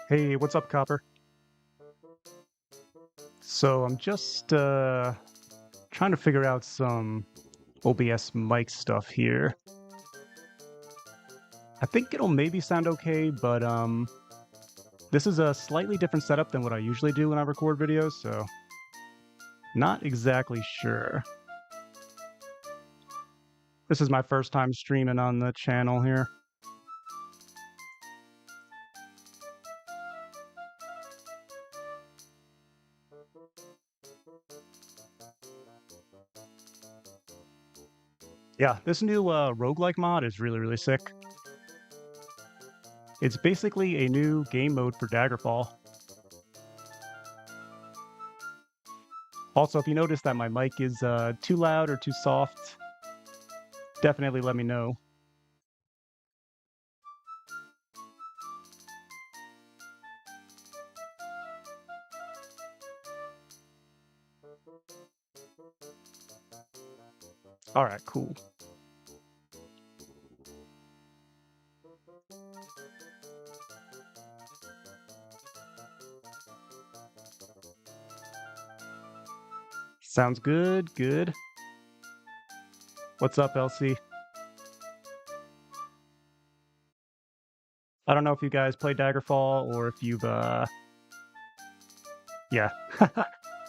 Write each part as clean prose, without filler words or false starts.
Hey, what's up, Copper? So I'm just trying to figure out some OBS mic stuff here. I think it'll maybe sound okay, but this is a slightly different setup than what I usually do when I record videos, so not exactly sure. This is my first time streaming on the channel here. Yeah, this new roguelike mod is really sick. It's basically a new game mode for Daggerfall. Also, if you notice that my mic is too loud or too soft, definitely let me know. Alright, cool. Sounds good, good. What's up, LC? I don't know if you guys play Daggerfall or if you've, yeah. Yeah,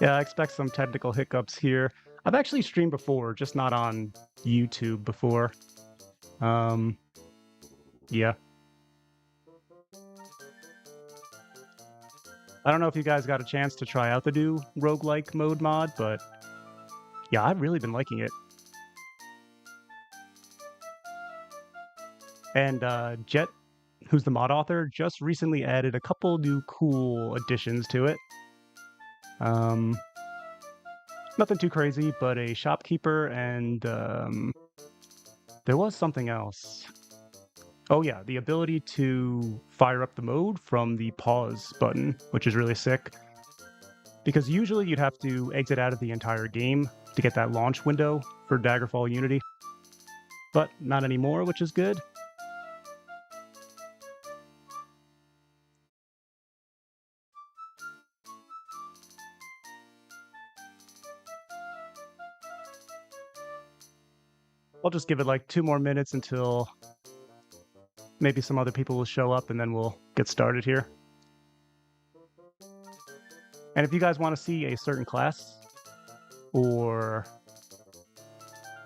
I expect some technical hiccups here. I've actually streamed before, just not on YouTube before. Yeah. I don't know if you guys got a chance to try out the new roguelike mode mod, but yeah, I've really been liking it. And Jet, who's the mod author, just recently added a couple new cool additions to it. Nothing too crazy, but a shopkeeper and there was something else. Oh yeah, the ability to fire up the mode from the pause button, which is really sick. Because usually you'd have to exit out of the entire game to get that launch window for Daggerfall Unity. But not anymore, which is good. I'll just give it like 2 more minutes until maybe some other people will show up and then we'll get started here. And if you guys want to see a certain class or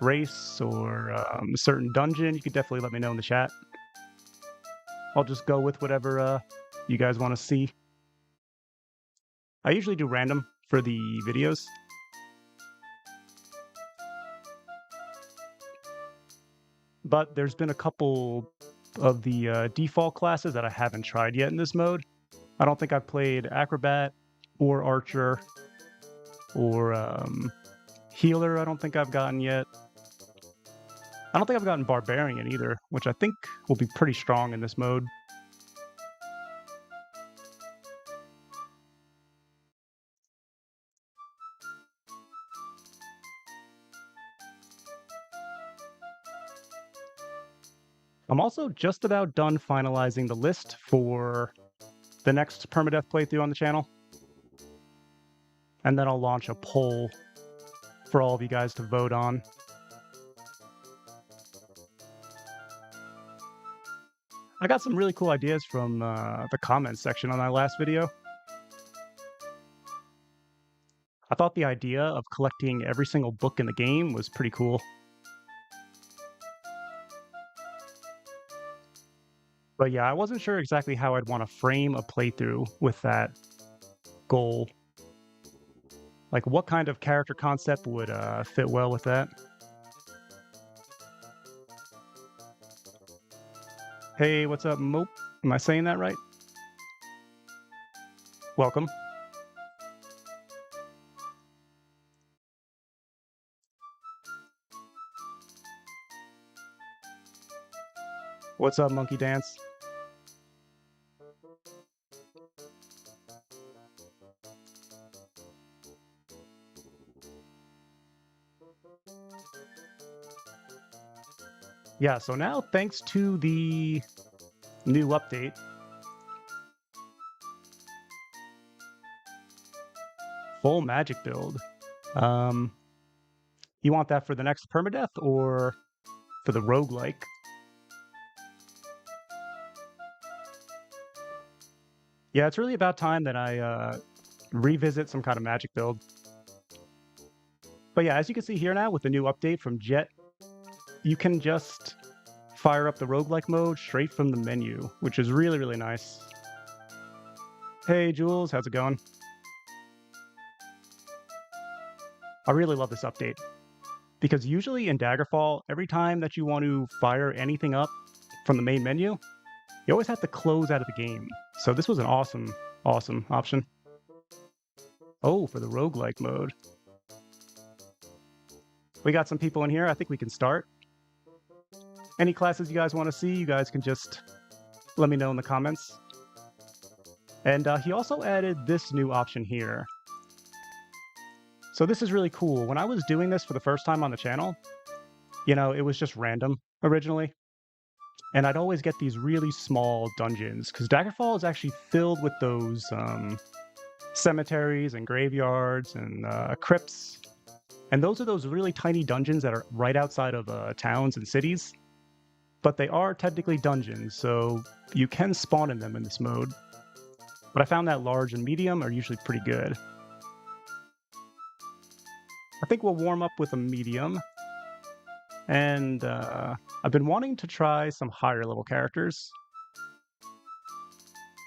race or a certain dungeon, you can definitely let me know in the chat. I'll just go with whatever you guys want to see. I usually do random for the videos. But there's been a couple of the default classes that I haven't tried yet in this mode. I don't think I've played Acrobat or Archer or Healer. I don't think I've gotten yet. I don't think I've gotten Barbarian either, which I think will be pretty strong in this mode. I'm also just about done finalizing the list for the next permadeath playthrough on the channel. And then I'll launch a poll for all of you guys to vote on. I got some really cool ideas from the comments section on my last video. I thought the idea of collecting every single book in the game was pretty cool. But yeah, I wasn't sure exactly how I'd want to frame a playthrough with that goal. Like, what kind of character concept would fit well with that? Hey, what's up, Mope? Am I saying that right? Welcome. What's up, Monkey Dance? Yeah, so now thanks to the new update, full magic build. You want that for the next permadeath or for the roguelike? Yeah, it's really about time that I revisit some kind of magic build. But yeah, as you can see here now with the new update from Jet, you can just fire up the roguelike mode straight from the menu, which is really, really nice. Hey, Jules, how's it going? I really love this update because usually in Daggerfall, every time that you want to fire anything up from the main menu, you always have to close out of the game. So this was an awesome, awesome option. Oh, for the roguelike mode. We got some people in here. I think we can start. Any classes you guys want to see, you guys can just let me know in the comments. And he also added this new option here. So this is really cool. When I was doing this for the first time on the channel, you know, it was just random originally. And I'd always get these really small dungeons, because Daggerfall is actually filled with those cemeteries and graveyards and crypts. And those are those really tiny dungeons that are right outside of towns and cities. But they are technically dungeons, so you can spawn in them in this mode. But I found that large and medium are usually pretty good. I think we'll warm up with a medium. And I've been wanting to try some higher level characters.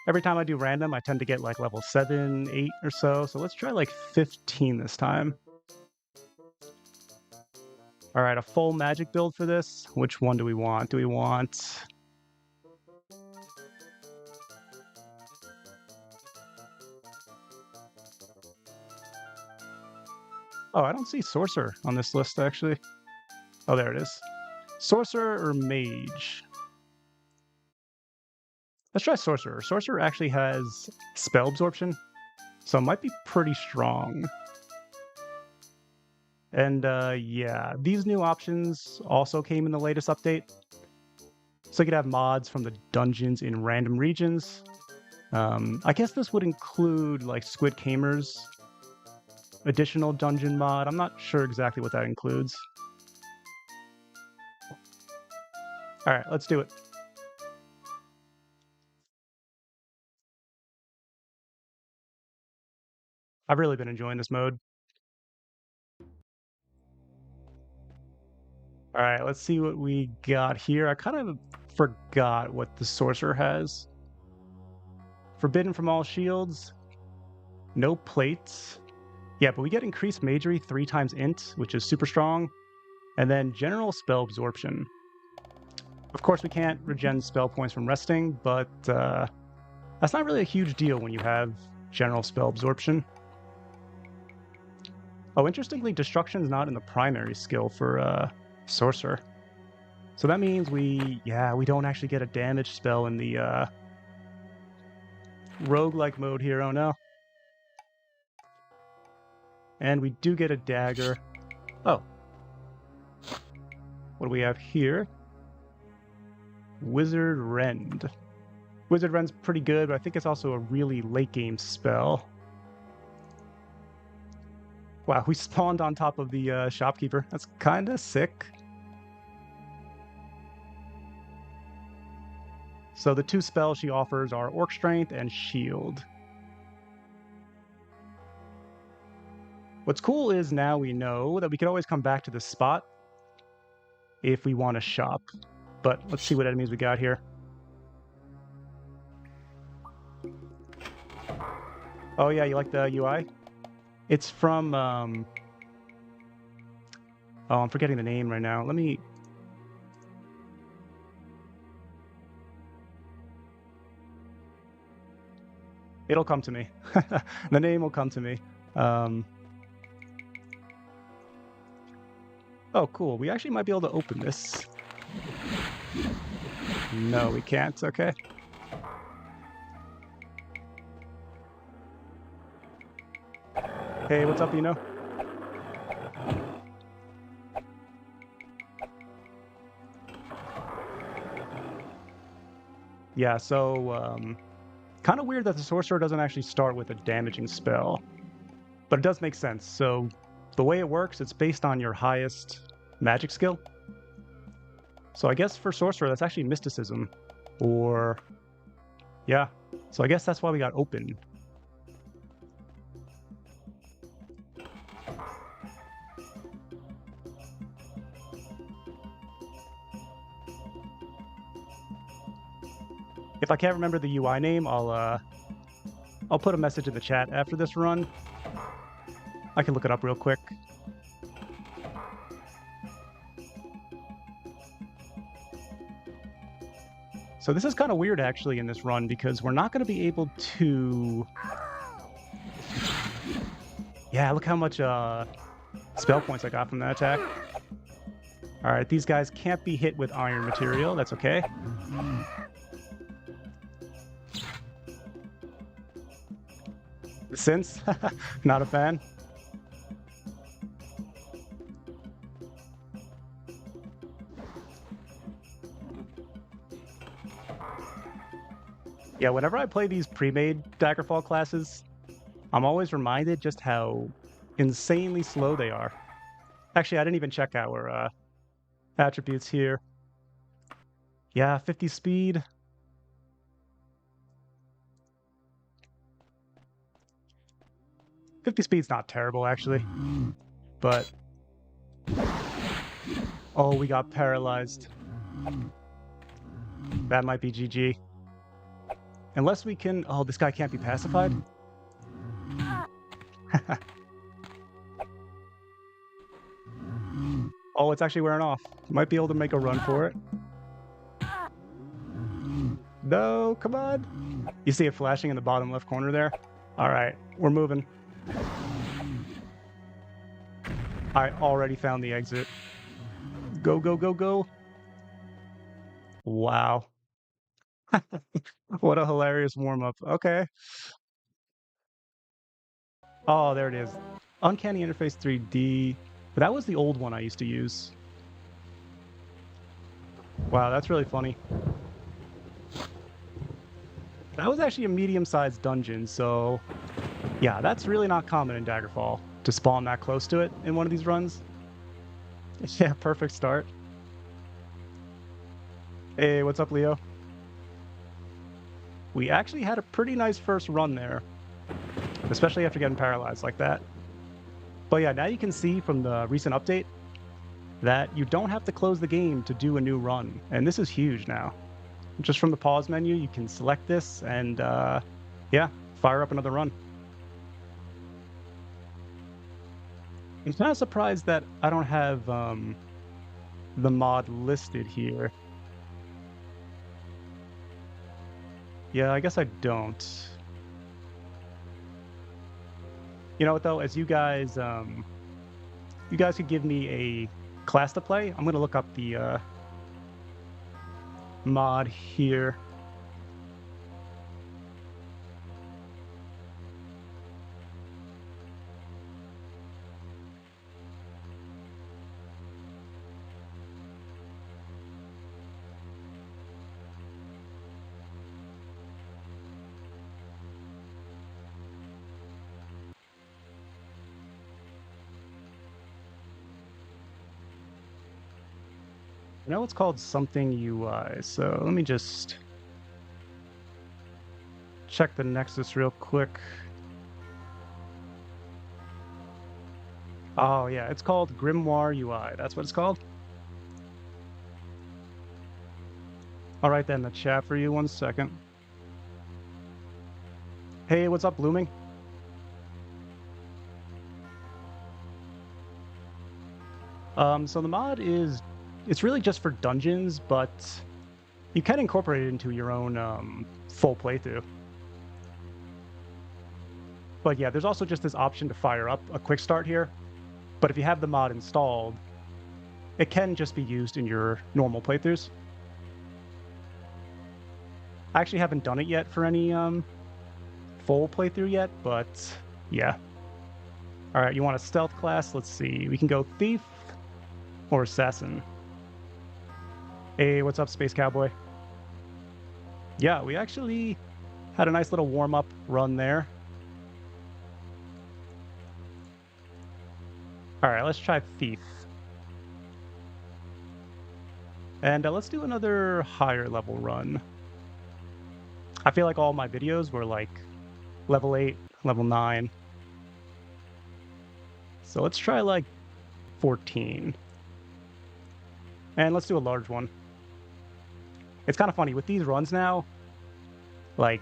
Every time I do random, I tend to get like level 7, 8 or so. So let's try like 15 this time. All right, a full magic build for this. Which one do we want? Do we want... Oh, I don't see Sorcerer on this list, actually. Oh, there it is. Sorcerer or Mage? Let's try Sorcerer. Sorcerer actually has spell absorption, so it might be pretty strong. And yeah, these new options also came in the latest update. So you could have mods from the dungeons in random regions. I guess this would include like SquidKamer's additional dungeon mod. I'm not sure exactly what that includes. All right, let's do it. I've really been enjoying this mode. All right, let's see what we got here. I kind of forgot what the sorcerer has. Forbidden from all shields. No plates. Yeah, but we get increased magery 3 times int, which is super strong. And then general spell absorption. Of course, we can't regen spell points from resting, but that's not really a huge deal when you have general spell absorption. Oh, interestingly, destruction's not in the primary skill for sorcerer. So that means we don't actually get a damage spell in the roguelike mode here, oh no. And we do get a dagger. Oh. What do we have here? Wizard Rend. Wizard Rend's pretty good, but I think it's also a really late game spell. Wow, we spawned on top of the shopkeeper. That's kinda sick. So the 2 spells she offers are Orc Strength and Shield. What's cool is now we know that we can always come back to this spot if we want to shop. But let's see what enemies we got here. Oh yeah, you like the UI? It's from oh, I'm forgetting the name right now. Let me... It'll come to me. The name will come to me. Oh, cool. We actually might be able to open this. No, we can't. Okay. Hey, what's up, Eno? Yeah, so, kind of weird that the sorcerer doesn't actually start with a damaging spell. But it does make sense. So, the way it works, it's based on your highest magic skill. So I guess for sorcerer, that's actually mysticism. Or, yeah. So I guess that's why we got open. If I can't remember the UI name, I'll put a message in the chat after this run. I can look it up real quick. So this is kind of weird, actually, in this run, because we're not going to be able to... Yeah, look how much spell points I got from that attack. All right, these guys can't be hit with iron material. That's okay. Since? Not a fan. Yeah, whenever I play these pre-made Daggerfall classes, I'm always reminded just how insanely slow they are. Actually, I didn't even check our attributes here. Yeah, 50 speed. Speed's not terrible, actually. But... Oh, we got paralyzed. That might be GG. Unless we can... Oh, this guy can't be pacified? Oh, it's actually wearing off. Might be able to make a run for it. No, come on. You see it flashing in the bottom left corner there? All right, we're moving. I already found the exit. Go, go, go, go. Wow. What a hilarious warm-up. Okay. Oh, there it is. Uncanny Interface 3D. But that was the old one I used to use. Wow, that's really funny. That was actually a medium-sized dungeon, so... Yeah, that's really not common in Daggerfall, to spawn that close to it in one of these runs. Yeah, perfect start. Hey, what's up, Leo? We actually had a pretty nice first run there, especially after getting paralyzed like that. But yeah, now you can see from the recent update that you don't have to close the game to do a new run, and this is huge now. Just from the pause menu, you can select this and, yeah, fire up another run. I'm kind of surprised that I don't have the mod listed here. Yeah, I guess I don't. You know what, though? As you guys could give me a class to play, I'm going to look up the mod here. I know it's called something UI, so let me just check the Nexus real quick. Oh yeah, it's called Grimoire UI. That's what it's called. I'll write that in the chat for you. 1 second. Hey, what's up, Blooming? So the mod is... It's really just for dungeons, but you can incorporate it into your own full playthrough. But yeah, there's also just this option to fire up a quick start here. But if you have the mod installed, it can just be used in your normal playthroughs. I actually haven't done it yet for any full playthrough yet, but yeah. All right, you want a stealth class? Let's see. We can go thief or assassin. Hey, what's up, Space Cowboy? Yeah, we actually had a nice little warm-up run there. All right, let's try thief. And let's do another higher level run. I feel like all my videos were like level 8, level 9. So let's try like 14. And let's do a large one. It's kind of funny with these runs now, like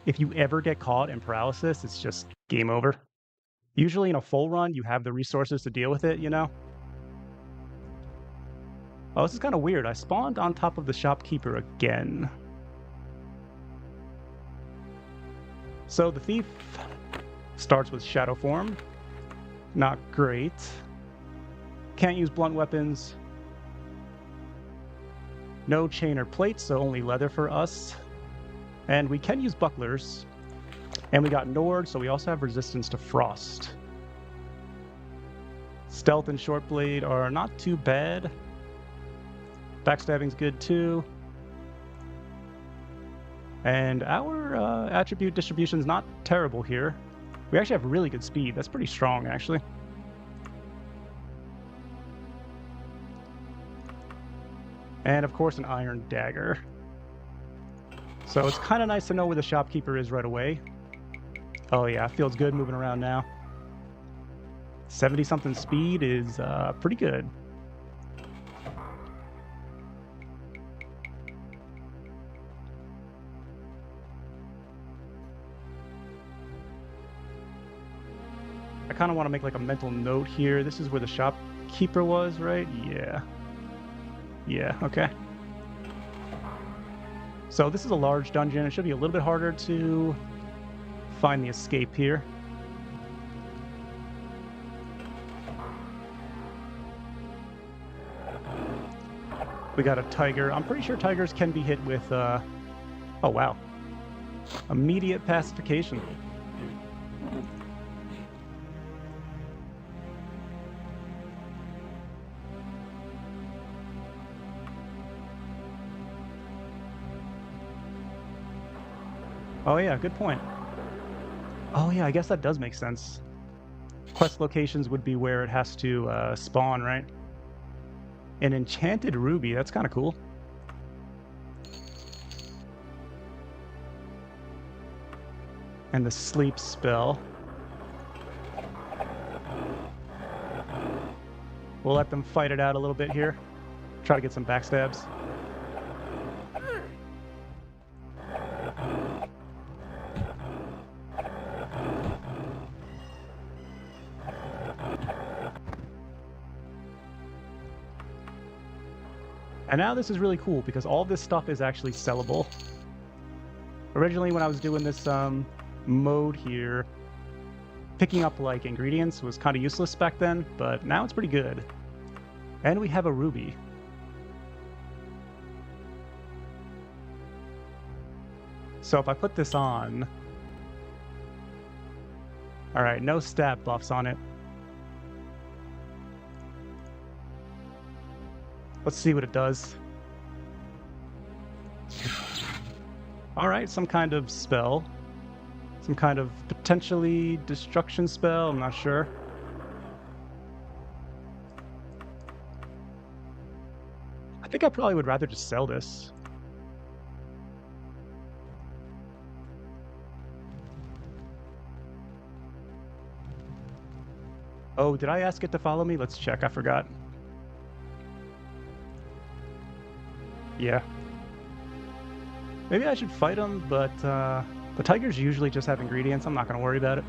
if you ever get caught in paralysis, it's just game over. Usually in a full run, you have the resources to deal with it, you know? Oh, this is kind of weird. I spawned on top of the shopkeeper again. So the thief starts with shadow form. Not great. Can't use blunt weapons. No chain or plate, so only leather for us. And we can use bucklers. And we got Nord, so we also have resistance to frost. Stealth and short blade are not too bad. Backstabbing's good too. And our attribute distribution's not terrible here. We actually have really good speed. That's pretty strong, actually. And of course, an iron dagger. So it's kind of nice to know where the shopkeeper is right away. Oh yeah, feels good moving around now. 70-something speed is pretty good. I kind of want to make like a mental note here. This is where the shopkeeper was, right? Yeah. Yeah, okay. So this is a large dungeon. It should be a little bit harder to find the escape here. We got a tiger. I'm pretty sure tigers can be hit with, oh wow. Immediate pacification. Oh yeah, good point. Oh yeah, I guess that does make sense. Quest locations would be where it has to spawn, right? An enchanted ruby, that's kind of cool. And the sleep spell. We'll let them fight it out a little bit here. Try to get some backstabs. And now this is really cool because all this stuff is actually sellable. Originally when I was doing this mode here, picking up like ingredients was kind of useless back then, but now it's pretty good. And we have a ruby. So if I put this on... Alright, no stat buffs on it. Let's see what it does. Alright, some kind of spell. Some kind of potentially destruction spell, I'm not sure. I think I probably would rather just sell this. Oh, did I ask it to follow me? Let's check, I forgot. Yeah. Maybe I should fight him, but the tigers usually just have ingredients. I'm not going to worry about it.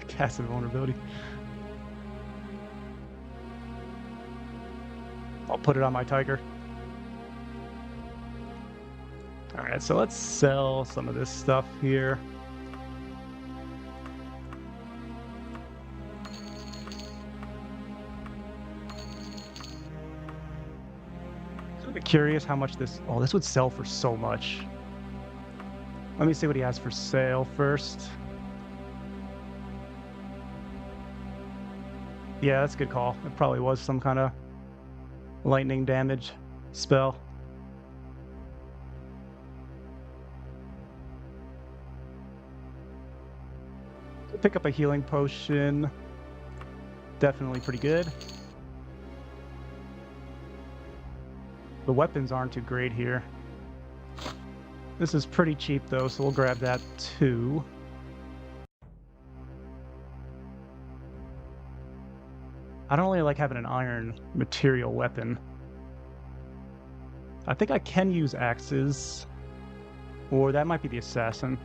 Passive vulnerability. I'll put it on my tiger. Alright, so let's sell some of this stuff here. I'm curious how much this... Oh, this would sell for so much. Let me see what he has for sale first. Yeah, that's a good call. It probably was some kind of lightning damage spell. Pick up a healing potion. Definitely pretty good. The weapons aren't too great here. This is pretty cheap though, so we'll grab that too. I don't really like having an iron material weapon. I think I can use axes, or that might be the assassin.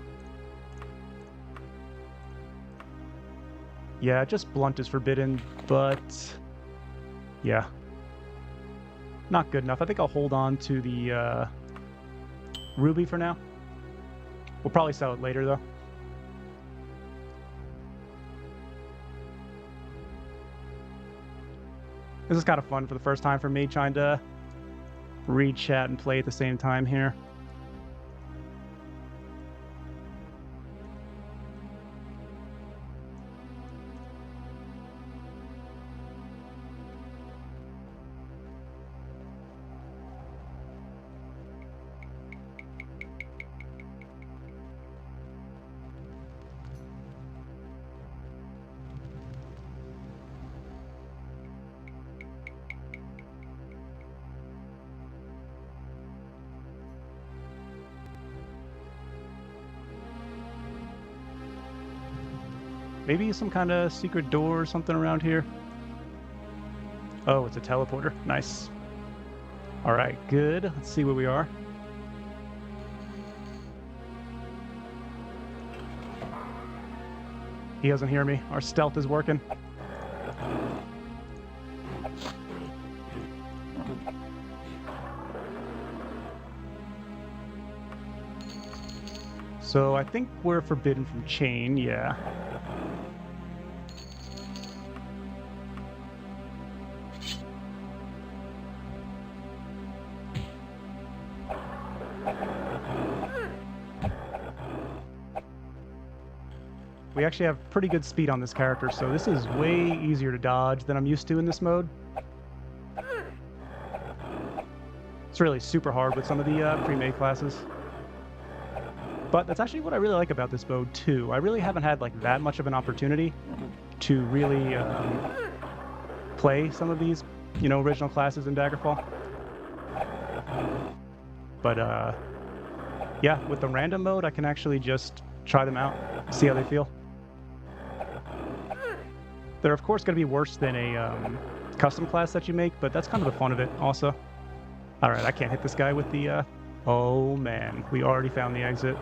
Yeah, just blunt is forbidden, but yeah, not good enough. I think I'll hold on to the ruby for now. We'll probably sell it later though. This is kind of fun for the first time for me, trying to read chat and play at the same time here. Maybe some kind of secret door or something around here. Oh, it's a teleporter. Nice. All right, good. Let's see where we are. He doesn't hear me. Our stealth is working. So I think we're forbidden from chain, yeah. We actually have pretty good speed on this character, so this is way easier to dodge than I'm used to in this mode. It's really super hard with some of the pre-made classes. But that's actually what I really like about this mode too. I really haven't had like that much of an opportunity to really play some of these, you know, original classes in Daggerfall. But yeah, with the random mode, I can actually just try them out, see how they feel. They're of course going to be worse than a custom class that you make, but that's kind of the fun of it also. All right, I can't hit this guy with the... Oh man, we already found the exit.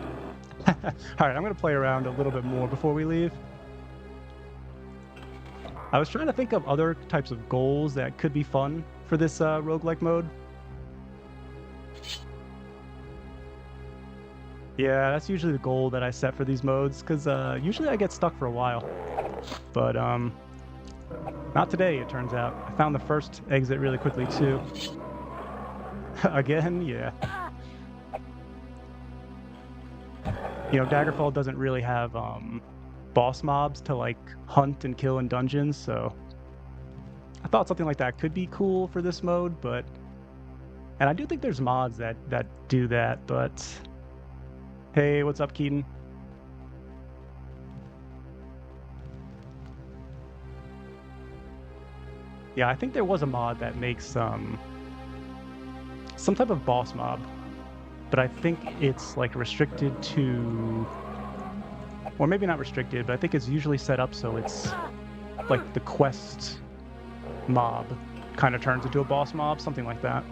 All right, I'm going to play around a little bit more before we leave. I was trying to think of other types of goals that could be fun for this roguelike mode. Yeah, that's usually the goal that I set for these modes, because usually I get stuck for a while. But not today, it turns out. I found the first exit really quickly too. Again, yeah. You know, Daggerfall doesn't really have boss mobs to like hunt and kill in dungeons, so I thought something like that could be cool for this mode, but... And I do think there's mods that do that, but... Hey, what's up, Keaton? Yeah, I think there was a mod that makes some type of boss mob, but I think it's like restricted to, or maybe not restricted, but I think it's usually set up so it's like the quest mob kind of turns into a boss mob, something like that.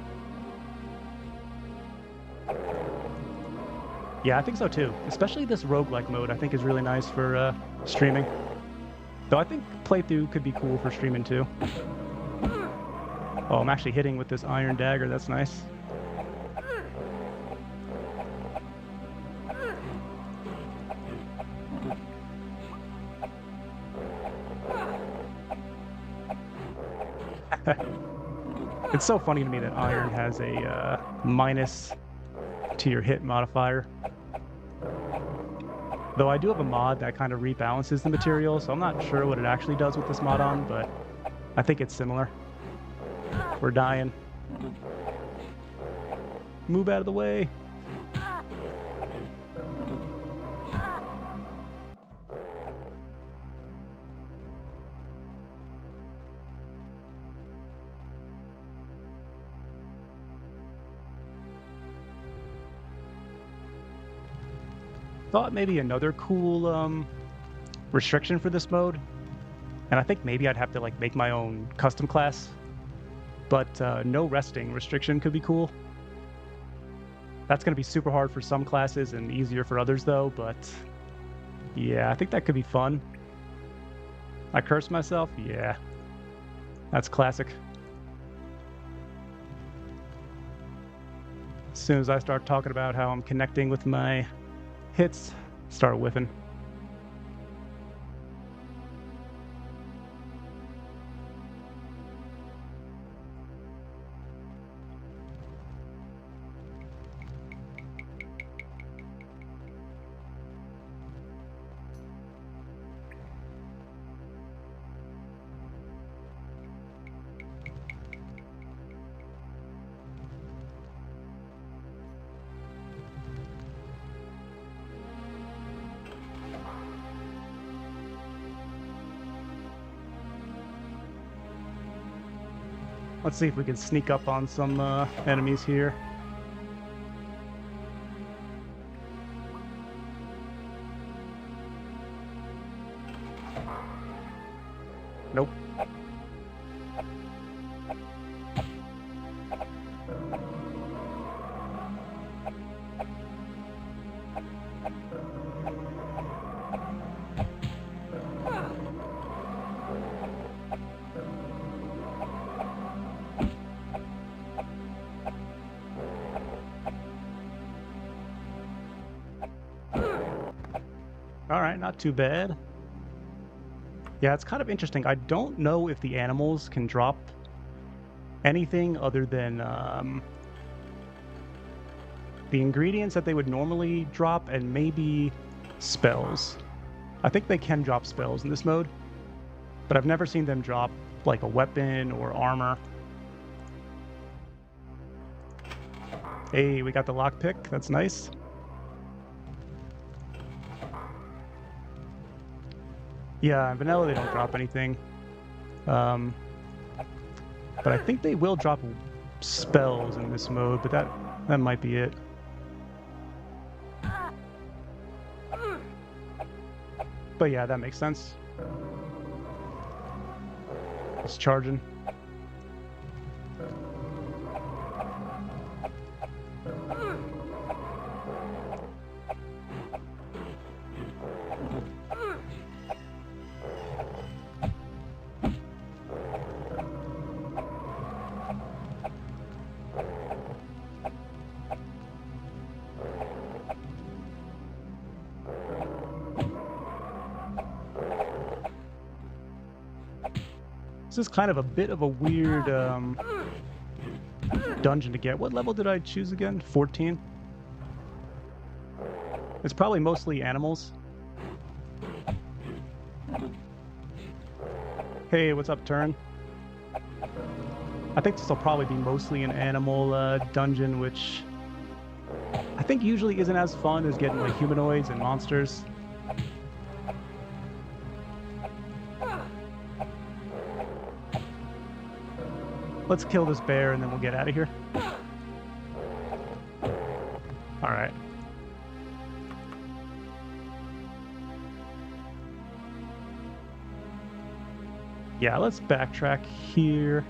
Yeah, I think so too. Especially this roguelike mode I think is really nice for streaming. Though I think playthrough could be cool for streaming too. Oh, I'm actually hitting with this iron dagger, that's nice. It's so funny to me that iron has a minus to your hit modifier. Though I do have a mod that kind of rebalances the material, so I'm not sure what it actually does with this mod on, but I think it's similar. We're dying. Move out of the way. Thought maybe another cool restriction for this mode, and I think maybe I'd have to like make my own custom class, but no resting restriction could be cool. That's going to be super hard for some classes and easier for others though, but yeah, I think that could be fun. I cursed myself? Yeah, that's classic. As soon as I start talking about how I'm connecting with my hits, start whiffing. Let's see if we can sneak up on some enemies here. Nope. All right, not too bad. Yeah, it's kind of interesting. I don't know if the animals can drop anything other than the ingredients that they would normally drop and maybe spells. I think they can drop spells in this mode, but I've never seen them drop like a weapon or armor. Hey, we got the lockpick. That's nice. Yeah, in vanilla they don't drop anything. But I think they will drop spells in this mode, but that might be it. But yeah, that makes sense. It's charging. This is kind of a bit of a weird dungeon to get. What level did I choose again? 14? It's probably mostly animals. Hey, what's up, Turn? I think this will probably be mostly an animal dungeon, which I think usually isn't as fun as getting like humanoids and monsters. Let's kill this bear and then we'll get out of here. All right. Yeah, let's backtrack here.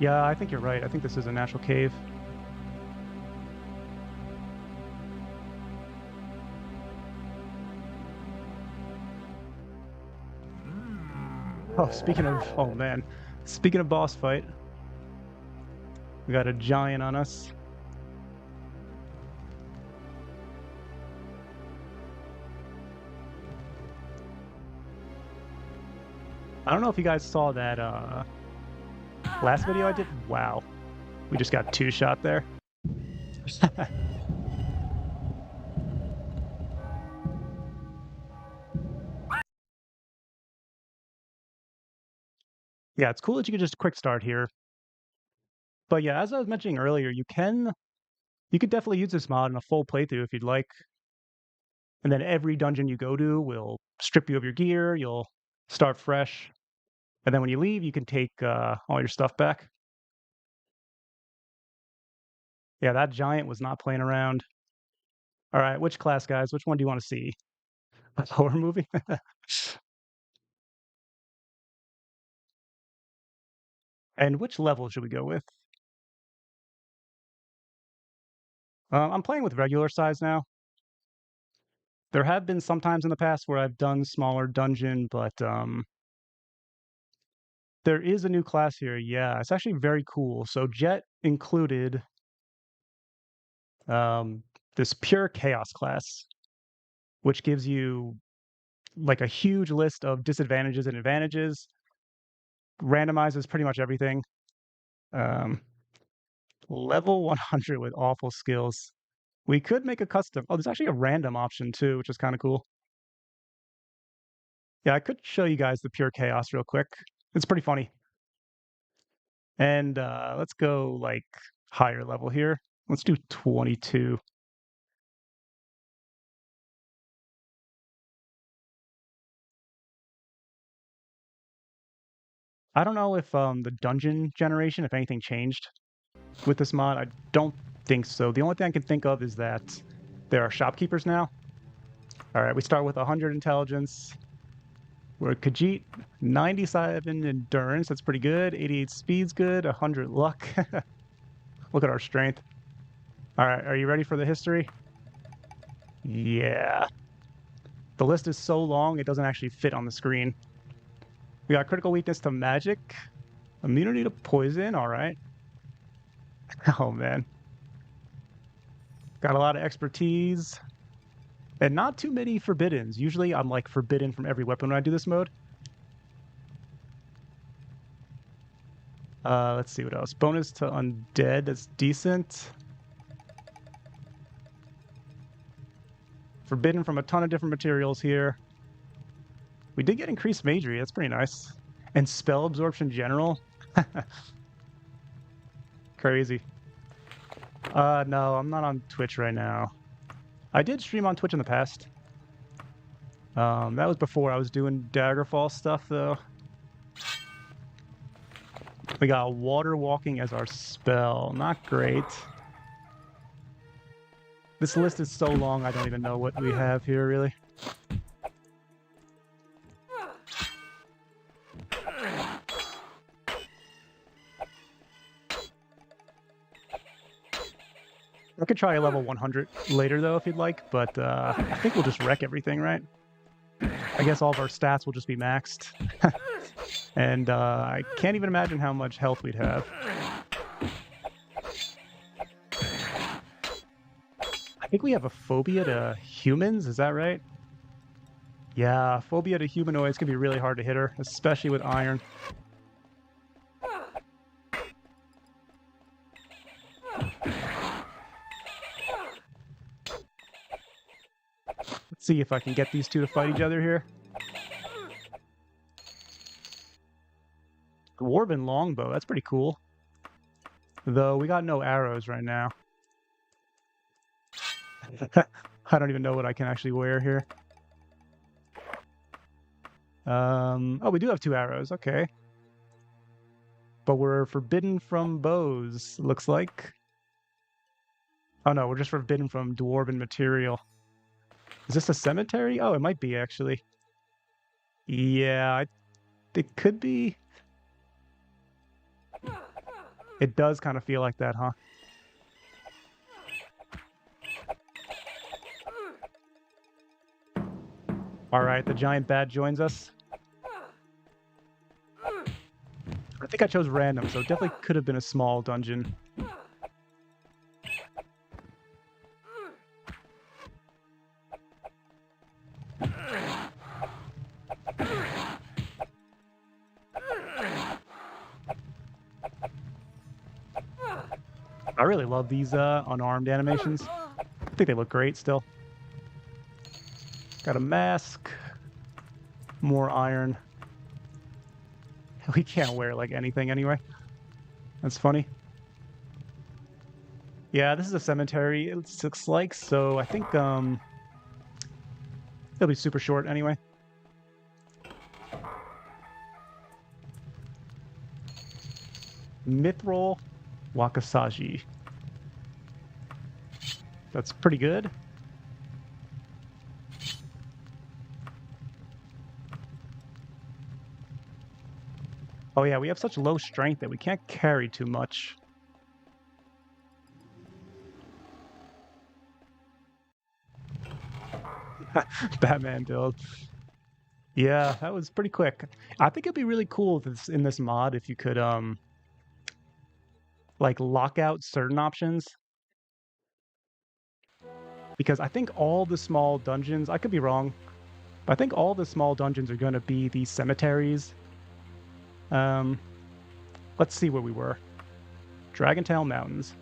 Yeah, I think you're right. I think this is a natural cave. Oh, oh man, speaking of boss fight, we got a giant on us. I don't know if you guys saw that last video I did. Wow. We just got 2-shot there. Yeah, it's cool that you can just quick start here. But yeah, as I was mentioning earlier, you could definitely use this mod in a full playthrough if you'd like. And then every dungeon you go to will strip you of your gear, you'll start fresh. And then when you leave, you can take all your stuff back. Yeah, that giant was not playing around. All right, which class, guys? Which one do you want to see? A horror movie? And which level should we go with? I'm playing with regular size now. There have been some times in the past where I've done smaller dungeon, but there is a new class here. Yeah, it's actually very cool. So Jet included um, this pure chaos class, which gives you like a huge list of disadvantages and advantages, randomizes pretty much everything. Um, level 100 with awful skills. We could make a custom. Oh, there's actually a random option too, which is kind of cool. Yeah, I could show you guys the pure chaos real quick. It's pretty funny. And let's go like higher level here. Let's do 22. I don't know if the dungeon generation, if anything changed with this mod. I don't think so. The only thing I can think of is that there are shopkeepers now. All right, we start with 100 intelligence. We're Khajiit, 97 endurance. That's pretty good. 88 speed's good. 100 luck. Look at our strength. All right, are you ready for the history? Yeah. The list is so long, it doesn't actually fit on the screen. We got critical weakness to magic, immunity to poison. All right. Oh, man. Got a lot of expertise. And not too many forbiddens. Usually I'm like forbidden from every weapon when I do this mode. Let's see what else. Bonus to undead, that's decent. Forbidden from a ton of different materials here. We did get increased magery, that's pretty nice. And spell absorption general. Crazy. No, I'm not on Twitch right now. I did stream on Twitch in the past. That was before I was doing Daggerfall stuff, though. We got water walking as our spell. Not great. This list is so long, I don't even know what we have here, really. I could try a level 100 later, though, if you'd like, but I think we'll just wreck everything, right? I guess all of our stats will just be maxed. And I can't even imagine how much health we'd have. I think we have a phobia to humans, is that right? Yeah, phobia to humanoids can be really hard to hit her, especially with iron. Let's see if I can get these two to fight each other here. Dwarven longbow, that's pretty cool. Though we got no arrows right now. I don't even know what I can actually wear here. Oh, we do have 2 arrows, okay. But we're forbidden from bows, looks like. Oh no, we're just forbidden from dwarven material. Is this a cemetery? Oh, it might be, actually. Yeah, it could be. It does kind of feel like that, huh? All right, the giant bat joins us. I think I chose random, so it definitely could have been a small dungeon. I really love these unarmed animations. I think they look great still. Got a mask. More iron. We can't wear like anything anyway. That's funny. Yeah, this is a cemetery, it looks like, so I think it'll be super short anyway. Mithril Wakasaji. That's pretty good. Oh yeah, we have such low strength that we can't carry too much. Batman build. Yeah, that was pretty quick. I think it'd be really cool in this mod if you could like lock out certain options. Because I think all the small dungeons, I could be wrong, but I think all the small dungeons are going to be these cemeteries. Let's see where we were. Dragontail Mountains.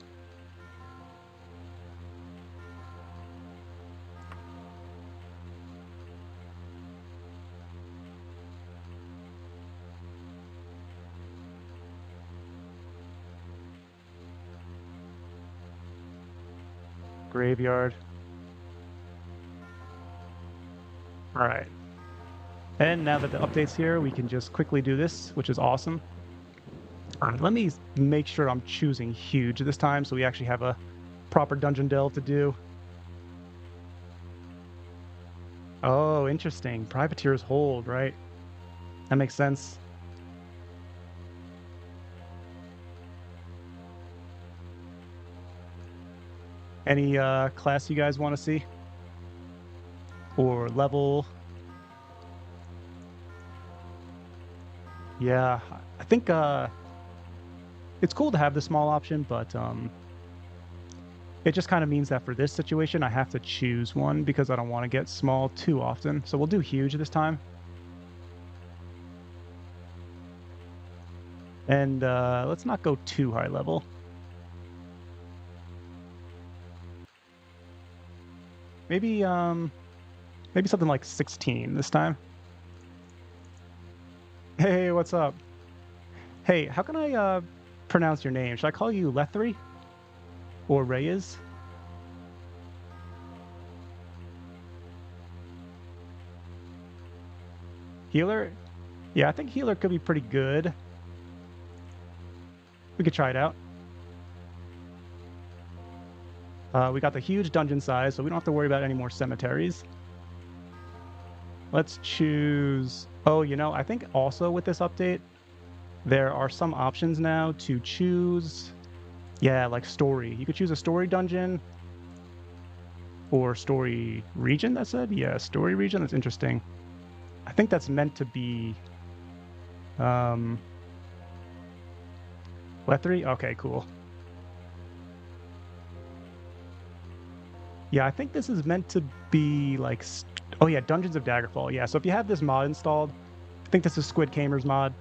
Graveyard. All right. And now that the update's here, we can just quickly do this, which is awesome. All right, let me make sure I'm choosing huge this time so we actually have a proper dungeon delve to do. Oh, interesting. Privateer's Hold, right? That makes sense. Any class you guys want to see? Or level? Yeah, I think it's cool to have the small option, but it just kind of means that for this situation, I have to choose one because I don't want to get small too often. So we'll do huge this time. And let's not go too high level. Maybe maybe something like 16 this time. Hey, what's up? Hey, how can I pronounce your name? Should I call you Lethri? Or Reyes? Healer? Yeah, I think healer could be pretty good. We could try it out. We got the huge dungeon size, so we don't have to worry about any more cemeteries. Let's choose... Oh, you know, I think also with this update, there are some options now to choose... Yeah, like story. You could choose a story dungeon or story region, that said? Yeah, story region. That's interesting. I think that's meant to be... Lethri? Okay, cool. Yeah, I think this is meant to be like... Oh yeah, Dungeons of Daggerfall. Yeah, so if you have this mod installed, I think this is SquidKamer's mod.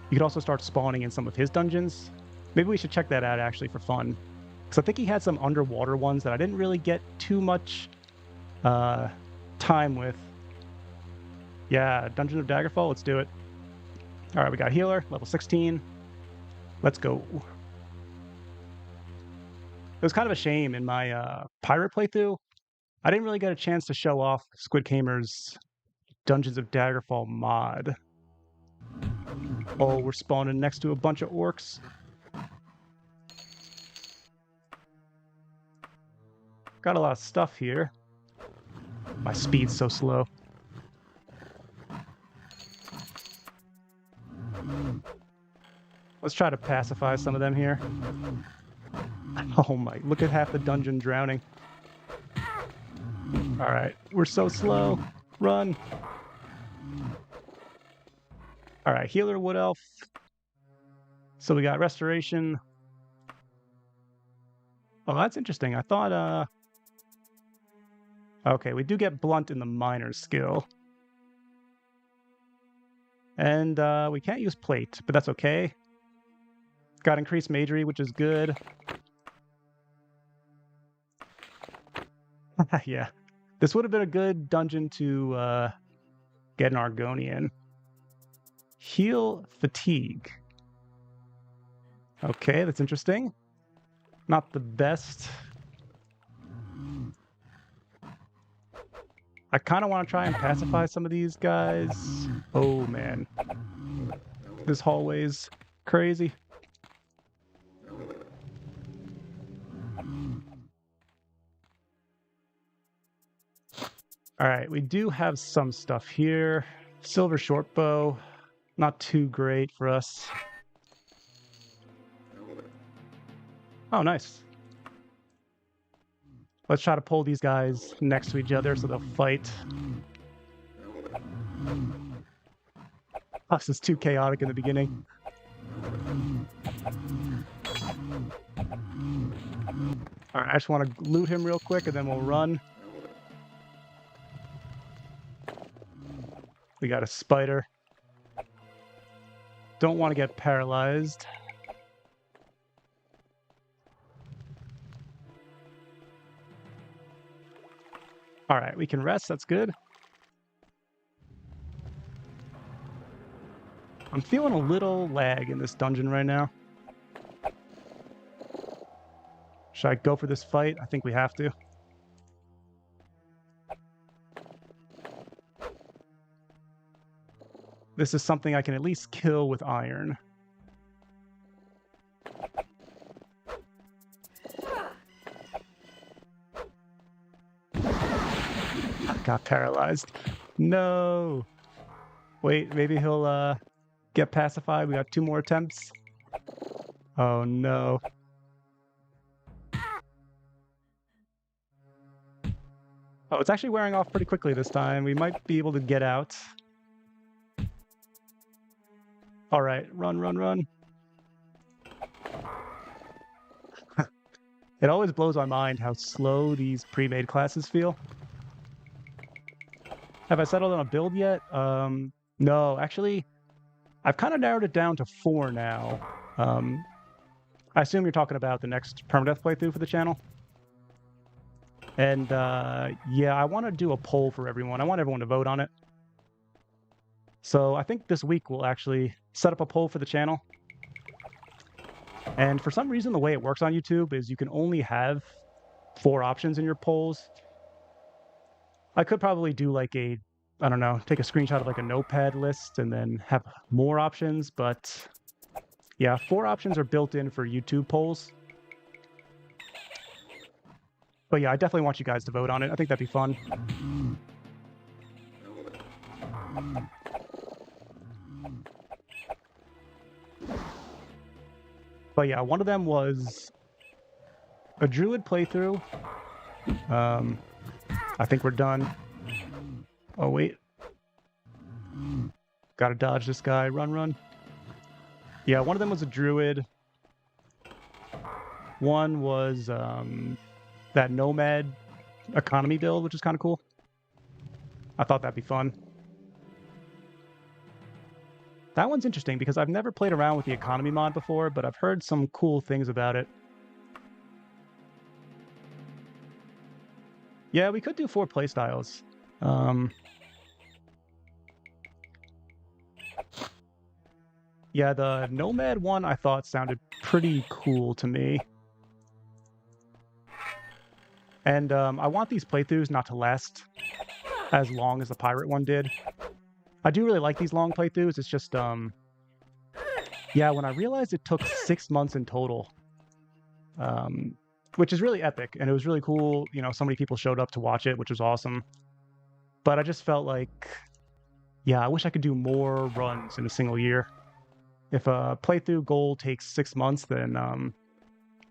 You could also start spawning in some of his dungeons. Maybe we should check that out actually for fun. Because I think he had some underwater ones that I didn't really get too much time with. Yeah, Dungeon of Daggerfall, let's do it. All right, we got healer, level 16. Let's go. It was kind of a shame in my pirate playthrough. I didn't really get a chance to show off SquidKamer's Dungeons of Daggerfall mod. Oh, we're spawning next to a bunch of orcs. Got a lot of stuff here. My speed's so slow. Let's try to pacify some of them here. Oh my, look at half the dungeon drowning. Alright, we're so slow. Run. Alright, healer, wood elf. So we got restoration. Oh, that's interesting. I thought, okay, we do get blunt in the miner skill. And we can't use plate, but that's okay. Got increased magery, which is good. Yeah. This would have been a good dungeon to get an Argonian. Heal fatigue. Okay, that's interesting. Not the best. I kind of want to try and pacify some of these guys. Oh, man. This hallway's crazy. All right, we do have some stuff here. Silver shortbow, not too great for us. Oh, nice. Let's try to pull these guys next to each other so they'll fight. Oh, this is too chaotic in the beginning. All right, I just want to loot him real quick and then we'll run. We got a spider. Don't want to get paralyzed. All right, we can rest. That's good. I'm feeling a little lag in this dungeon right now. Should I go for this fight? I think we have to. This is something I can at least kill with iron. I got paralyzed. No. Wait, maybe he'll get pacified. We got 2 more attempts. Oh no. Oh, it's actually wearing off pretty quickly this time. We might be able to get out. All right, run, run, run. It always blows my mind how slow these pre-made classes feel. Have I settled on a build yet? No, actually, I've kind of narrowed it down to 4 now. I assume you're talking about the next permadeath playthrough for the channel. And yeah, I want to do a poll for everyone. I want everyone to vote on it. So I think this week we'll actually set up a poll for the channel. And for some reason, the way it works on YouTube is you can only have 4 options in your polls. I could probably do like a, I don't know, take a screenshot of like a notepad list and then have more options. But yeah, 4 options are built in for YouTube polls. But yeah, I definitely want you guys to vote on it. I think that'd be fun. But yeah, one of them was a druid playthrough. I think we're done. Oh, wait. Gotta dodge this guy. Run, run. Yeah, one of them was a druid. One was that nomad economy build, which is kind of cool. I thought that'd be fun. That one's interesting because I've never played around with the economy mod before, but I've heard some cool things about it. Yeah, we could do 4 playstyles. Yeah, the nomad one I thought sounded pretty cool to me. And I want these playthroughs not to last as long as the pirate one did. I do really like these long playthroughs. It's just, yeah, when I realized it took 6 months in total, which is really epic, and it was really cool. You know, so many people showed up to watch it, which was awesome. But I just felt like, yeah, I wish I could do more runs in a single year. If a playthrough goal takes 6 months, then,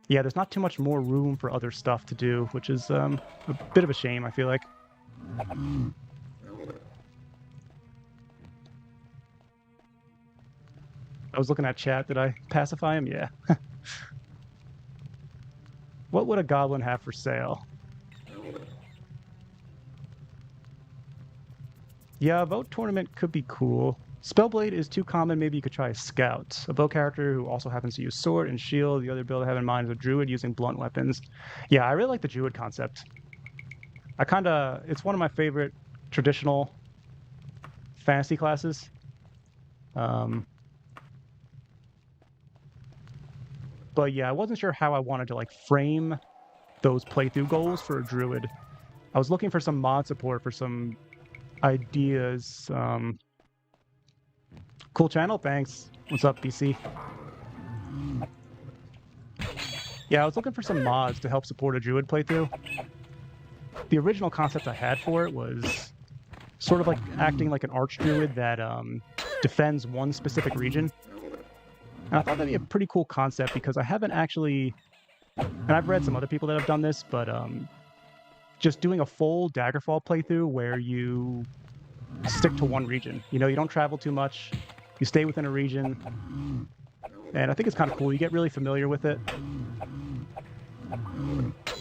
yeah, there's not too much more room for other stuff to do, which is a bit of a shame, I feel like. I was looking at chat. Did I pacify him? Yeah. What would a goblin have for sale? Yeah, a vote tournament could be cool. Spellblade is too common. Maybe you could try a scout. A bow character who also happens to use sword and shield. The other build I have in mind is a druid using blunt weapons. Yeah, I really like the druid concept. It's one of my favorite traditional fantasy classes. But yeah, I wasn't sure how I wanted to like frame those playthrough goals for a druid. I was looking for some mod support for some ideas. Cool channel, thanks. What's up, BC? Yeah, I was looking for some mods to help support a druid playthrough. The original concept I had for it was sort of like acting like an archdruid that defends one specific region. And I thought that'd be a pretty cool concept because I haven't actually, and I've read some other people that have done this, but just doing a full Daggerfall playthrough where you stick to one region. You know, you don't travel too much, you stay within a region, and I think it's kind of cool. You get really familiar with it.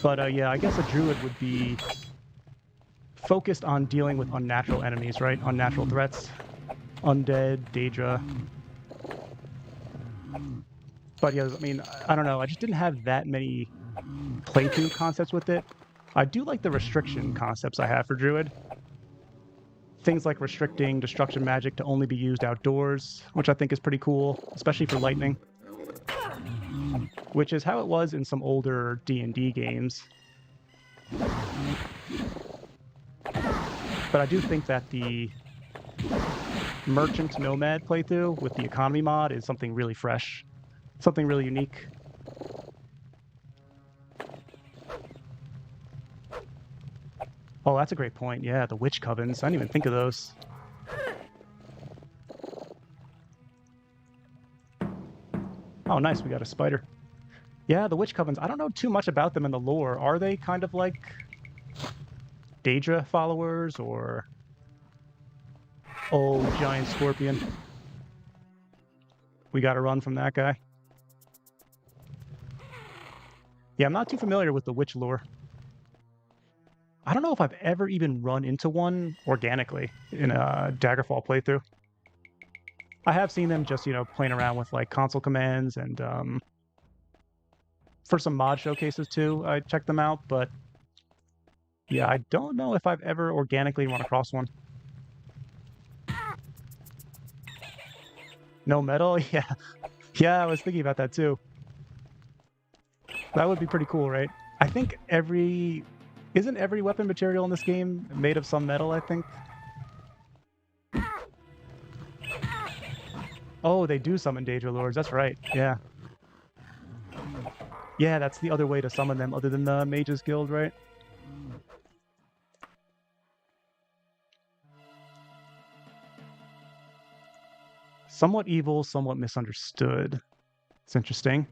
But yeah, I guess a druid would be focused on dealing with unnatural enemies, right? Unnatural threats, undead, Daedra. But yeah, I mean, I don't know. I just didn't have that many playthrough concepts with it. I do like the restriction concepts I have for druid. Things like restricting destruction magic to only be used outdoors, which I think is pretty cool, especially for lightning. Which is how it was in some older D&D games. But I do think that the Merchant Nomad playthrough with the economy mod is something really fresh. Something really unique. Oh, that's a great point. Yeah, the witch covens. I didn't even think of those. Oh, nice. We got a spider. Yeah, the witch covens. I don't know too much about them in the lore. Are they kind of like Daedra followers or... Oh, giant scorpion. We gotta run from that guy. Yeah, I'm not too familiar with the witch lore. I don't know if I've ever even run into one organically in a Daggerfall playthrough. I have seen them just, you know, playing around with like console commands and for some mod showcases too, I checked them out, but yeah, I don't know if I've ever organically run across one. No metal? Yeah. Yeah, I was thinking about that too. That would be pretty cool, right? I think isn't every weapon material in this game made of some metal, I think? Oh, they do summon Daedra Lords, that's right, yeah. Yeah, that's the other way to summon them other than the Mages Guild, right? Somewhat evil, somewhat misunderstood. It's interesting.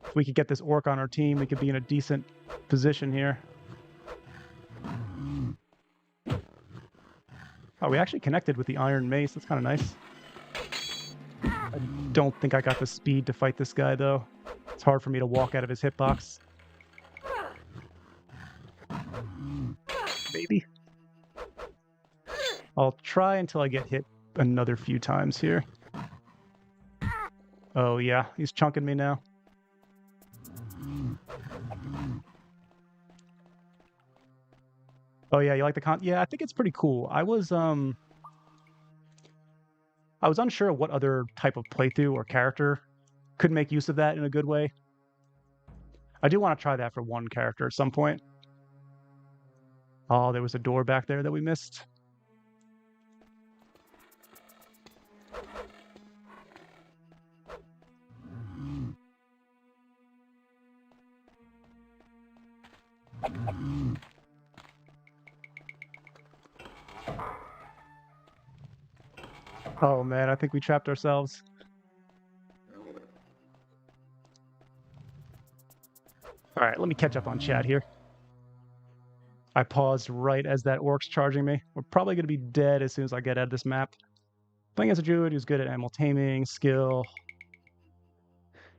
If we could get this orc on our team, we could be in a decent position here. Oh, we actually connected with the Iron Mace. That's kind of nice. I don't think I got the speed to fight this guy, though. It's hard for me to walk out of his hitbox. Maybe. I'll try until I get hit another few times here. Oh, yeah. He's chunking me now. Oh, yeah. You like the Yeah, I think it's pretty cool. I was unsure of what other type of playthrough or character could make use of that in a good way. I do want to try that for one character at some point. Oh, there was a door back there that we missed. Oh man, I think we trapped ourselves. All right, let me catch up on chat here. I paused right as that orc's charging me. We're probably going to be dead as soon as I get out of this map. Playing as a druid who's good at animal taming, skill.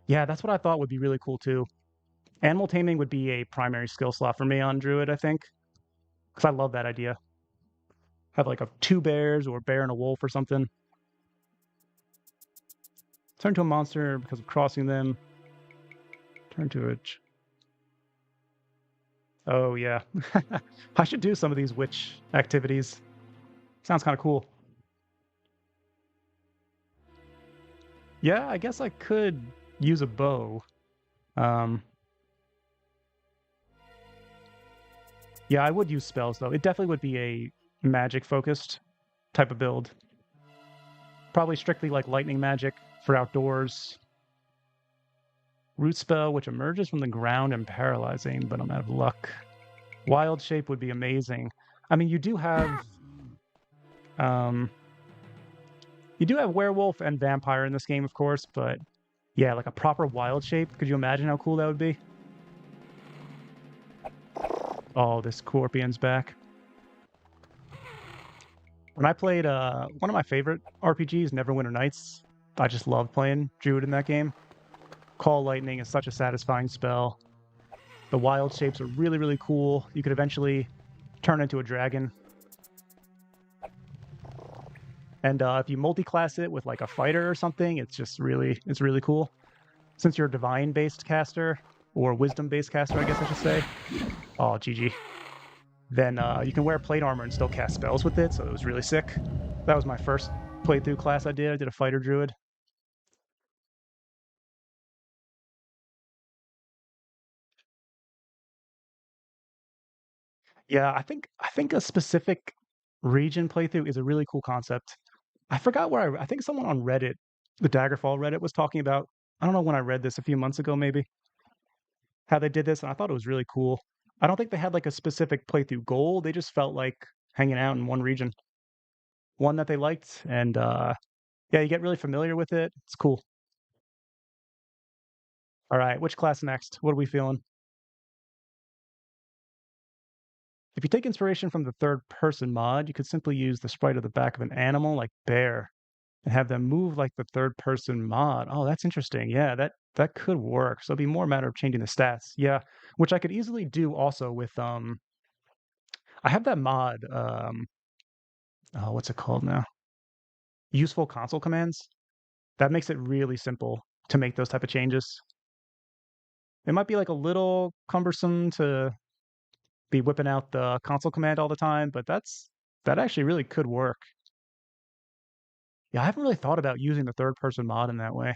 Yeah, that's what I thought would be really cool too. Animal taming would be a primary skill slot for me on druid, I think. Because I love that idea. Have like 2 bears or a bear and a wolf or something. Turn to a monster because of crossing them. Turn to a... Oh, yeah. I should do some of these witch activities. Sounds kind of cool. Yeah, I guess I could use a bow. Yeah, I would use spells, though. It definitely would be a magic-focused type of build. Probably strictly like lightning magic for outdoors. Root spell, which emerges from the ground and paralyzing, but I'm out of luck. Wild shape would be amazing. I mean, you do have werewolf and vampire in this game, of course, but yeah, like a proper wild shape. Could you imagine how cool that would be? Oh, this scorpion's back. When I played one of my favorite RPGs, Neverwinter Nights, I just love playing Druid in that game. Call Lightning is such a satisfying spell. The wild shapes are really, really cool. You could eventually turn into a dragon. And if you multi-class it with like a fighter or something, it's really cool. Since you're a divine-based caster, or wisdom-based caster, I guess I should say. Oh, GG. Then you can wear plate armor and still cast spells with it, so it was really sick. That was my first playthrough class I did. I did a fighter druid. Yeah, I think a specific region playthrough is a really cool concept. I forgot where I think someone on Reddit, the Daggerfall Reddit, was talking about. I don't know when I read this, a few months ago maybe, how they did this, and I thought it was really cool. I don't think they had like a specific playthrough goal. They just felt like hanging out in one region, one that they liked, and yeah, you get really familiar with it. It's cool. All right, which class next? What are we feeling? If you take inspiration from the third person mod, you could simply use the sprite of the back of an animal like bear and have them move like the third person mod. Oh, that's interesting. Yeah, that could work. So it'd be more a matter of changing the stats. Yeah, which I could easily do also with I have that mod oh, what's it called now? Useful console commands. That makes it really simple to make those type of changes. It might be like a little cumbersome to be whipping out the console command all the time, but that actually really could work. Yeah, I haven't really thought about using the third person mod in that way.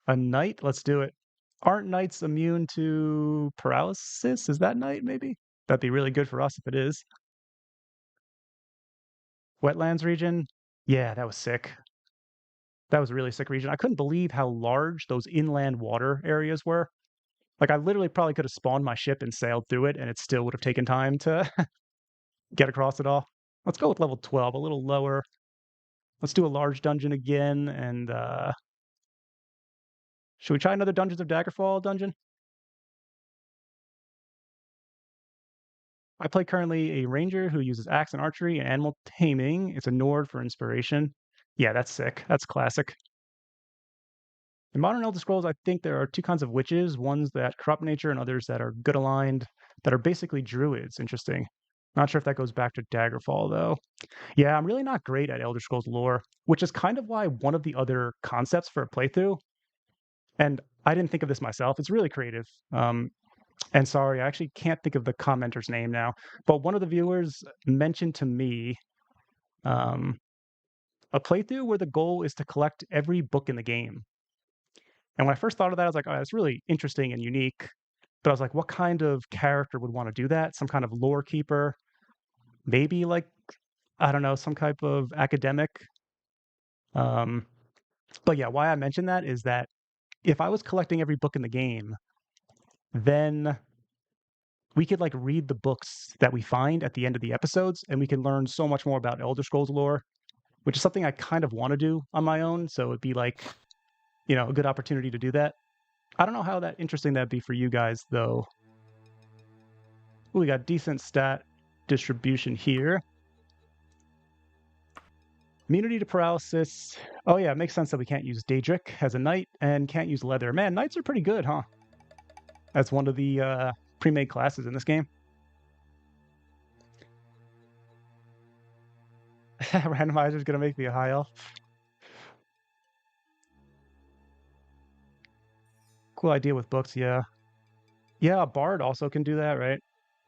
A knight? Let's do it. Aren't knights immune to paralysis? Is that knight maybe? That'd be really good for us if it is. Wetlands region? Yeah, that was sick. That was a really sick region. I couldn't believe how large those inland water areas were. Like I literally probably could have spawned my ship and sailed through it and it still would have taken time to get across it all. Let's go with level 12, a little lower. Let's do a large dungeon again and should we try another Dungeons of Daggerfall dungeon? I play currently a ranger who uses axe and archery and animal taming. It's a Nord for inspiration. Yeah, that's sick. That's classic. In modern Elder Scrolls, I think there are two kinds of witches, ones that corrupt nature and others that are good aligned, that are basically druids. Interesting. Not sure if that goes back to Daggerfall, though. Yeah, I'm really not great at Elder Scrolls lore, which is kind of why one of the other concepts for a playthrough, and I didn't think of this myself, it's really creative. And sorry, I actually can't think of the commenter's name now, but one of the viewers mentioned to me um, a playthrough where the goal is to collect every book in the game. And when I first thought of that, I was like, oh, that's really interesting and unique. But I was like, what kind of character would want to do that? Some kind of lore keeper? Maybe like, I don't know, some type of academic. Um, but yeah, why I mentioned that is that if I was collecting every book in the game, then we could like read the books that we find at the end of the episodes, and we can learn so much more about Elder Scrolls lore, which is something I kind of want to do on my own. So it'd be like, you know, a good opportunity to do that. I don't know how that interesting that'd be for you guys, though. Ooh, we got decent stat distribution here. Immunity to paralysis. Oh yeah, it makes sense that we can't use Daedric as a knight and can't use leather. Man, knights are pretty good, huh? That's one of the pre-made classes in this game. Randomizer's gonna make me a high elf. cool idea with books, yeah. Yeah, a bard also can do that, right?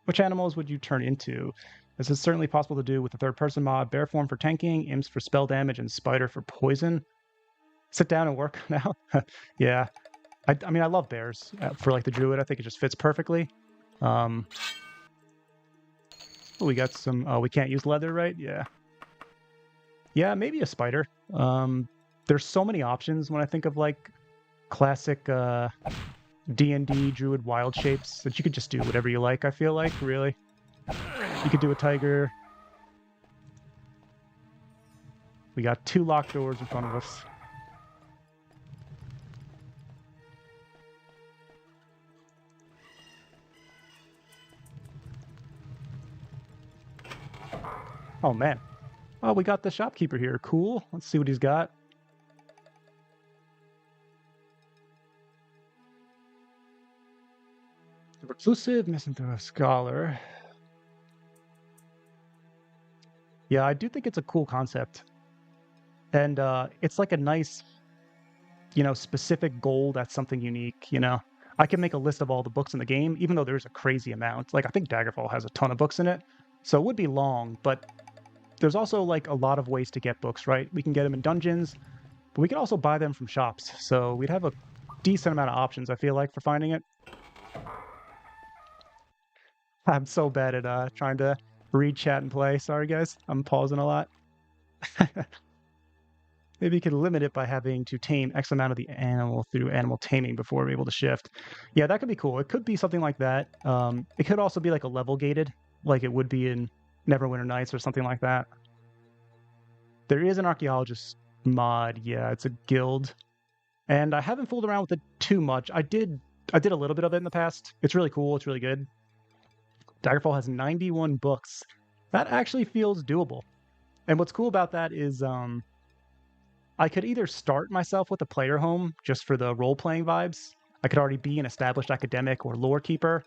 Which animals would you turn into? This is certainly possible to do with the third-person mod. Bear form for tanking, imps for spell damage, and spider for poison. Sit down and work now. Yeah, I mean, I love bears for like the druid. I think it just fits perfectly. We got some. Oh, we can't use leather, right? Yeah. Yeah, maybe a spider. There's so many options when I think of like classic D&D druid wild shapes that you could just do whatever you like. I feel like, really, you could do a tiger. We got 2 locked doors in front of us. Oh man. Oh, we got the shopkeeper here. Cool. Let's see what he's got. The reclusive, misanthrope scholar. Yeah, I do think it's a cool concept. And it's like a nice, specific goal that's something unique, I can make a list of all the books in the game, even though there's a crazy amount. Like, I think Daggerfall has a ton of books in it, so it would be long, but there's also, like, a lot of ways to get books, right? We can get them in dungeons, but we can also buy them from shops, so we'd have a decent amount of options, I feel like, for finding it. I'm so bad at trying to read chat and play. Sorry, guys. I'm pausing a lot. Maybe you could limit it by having to tame X amount of the animal through animal taming before we're able to shift. Yeah, that could be cool. It could be something like that. It could also be like a level gated, like it would be in Neverwinter Nights or something like that. There is an archaeologist mod. Yeah, it's a guild. And I haven't fooled around with it too much. I did a little bit of it in the past. It's really cool. It's really good. Daggerfall has 91 books. That actually feels doable. And what's cool about that is I could either start myself with a player home just for the role-playing vibes. I could already be an established academic or lore keeper.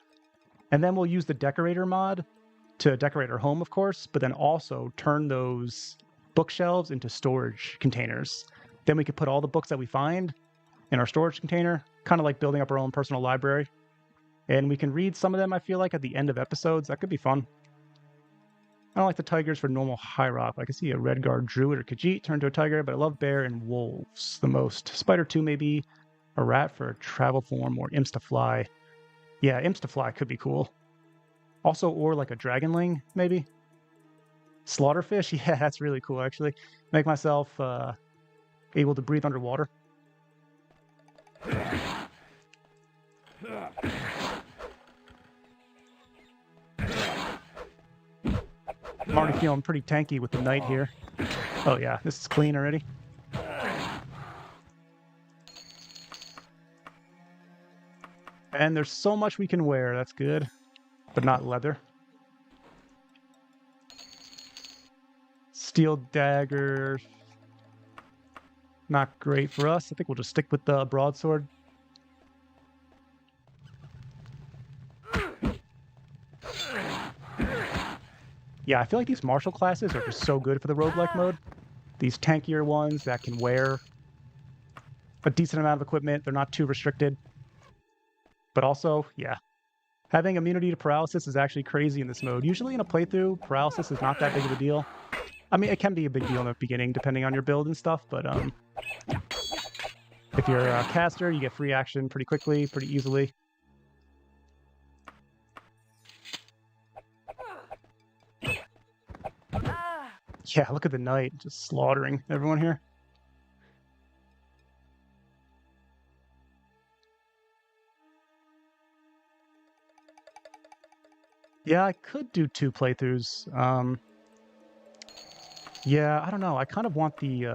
And then we'll use the decorator mod to decorate our home, of course, but then also turn those bookshelves into storage containers. Then we could put all the books that we find in our storage container, kind of like building up our own personal library. And we can read some of them, I feel like, at the end of episodes. That could be fun. I don't like the tigers for normal high rock. I can see a Redguard Druid or Khajiit turn to a tiger, but I love bear and wolves the most. Spider 2 maybe, a rat for a travel form, or imps to fly. Yeah, imps to fly could be cool. Also, or like a dragonling, maybe. Slaughterfish, yeah, that's really cool, actually. Make myself able to breathe underwater. I'm already feeling pretty tanky with the knight here. Oh yeah, this is clean already. And there's so much we can wear, that's good. But not leather. Steel dagger. Not great for us. I think we'll just stick with the broadsword. Yeah, I feel like these martial classes are just so good for the roguelike mode. These tankier ones that can wear a decent amount of equipment. They're not too restricted. But also, yeah, having immunity to paralysis is actually crazy in this mode. Usually in a playthrough, paralysis is not that big of a deal. I mean, it can be a big deal in the beginning, depending on your build and stuff, but if you're a caster, you get free action pretty quickly, pretty easily. Yeah, look at the knight, just slaughtering everyone here. Yeah, I could do 2 playthroughs. Yeah, I don't know. I kind of want the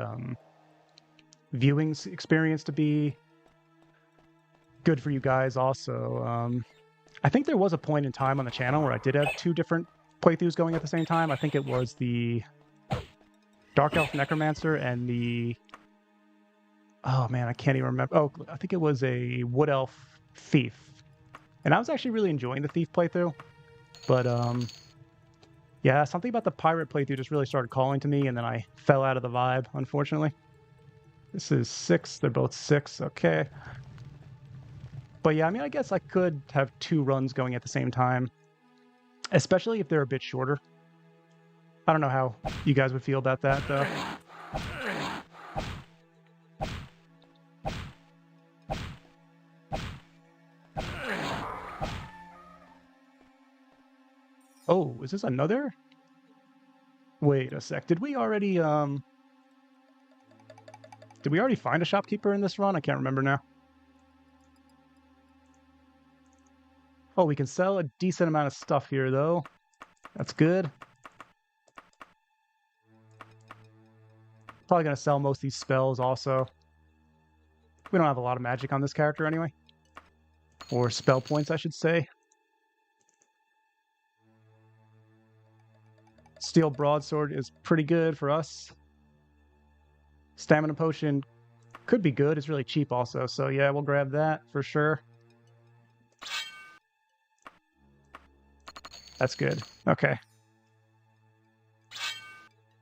viewing experience to be good for you guys also. I think there was a point in time on the channel where I did have 2 different playthroughs going at the same time. I think it was the Dark Elf Necromancer and the... Oh man, I can't even remember. Oh, I think it was a Wood Elf Thief. And I was actually really enjoying the Thief playthrough. But, yeah, something about the Pirate playthrough just really started calling to me, and then I fell out of the vibe, unfortunately. This is 6. They're both 6. Okay. But yeah, I mean, I guess I could have 2 runs going at the same time, especially if they're a bit shorter. I don't know how you guys would feel about that, though. Oh, is this another? Wait a sec. Did we already find a shopkeeper in this run? I can't remember now. Oh, we can sell a decent amount of stuff here, though. That's good. Probably going to sell most of these spells also. We don't have a lot of magic on this character anyway. Or spell points, I should say. Steel Broadsword is pretty good for us. Stamina Potion could be good. It's really cheap also. So yeah, we'll grab that for sure. That's good. Okay.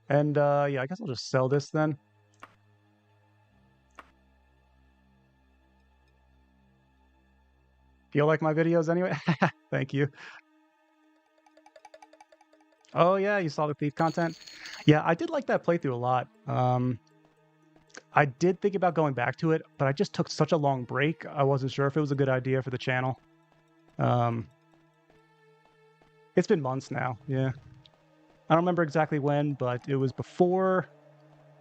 And yeah, I guess I'll just sell this then. Feel like my videos anyway? Thank you. Oh yeah, you saw the thief content? Yeah, I did like that playthrough a lot. I did think about going back to it, but I just took such a long break. I wasn't sure if it was a good idea for the channel. It's been months now, yeah. I don't remember exactly when, but it was before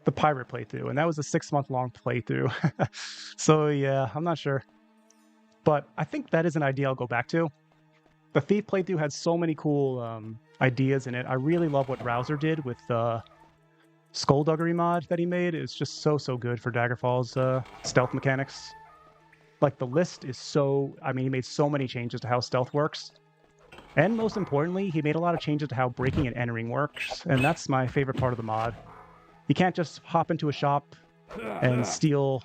the pirate playthrough, and that was a 6-month-long playthrough. So yeah, I'm not sure. But I think that is an idea I'll go back to. The Thief playthrough had so many cool ideas in it. I really love what Rouser did with the Skullduggery mod that he made. It's just so good for Daggerfall's stealth mechanics. Like, the list is so... I mean, he made so many changes to how stealth works. And most importantly, he made a lot of changes to how breaking and entering works, and that's my favorite part of the mod. You can't just hop into a shop and steal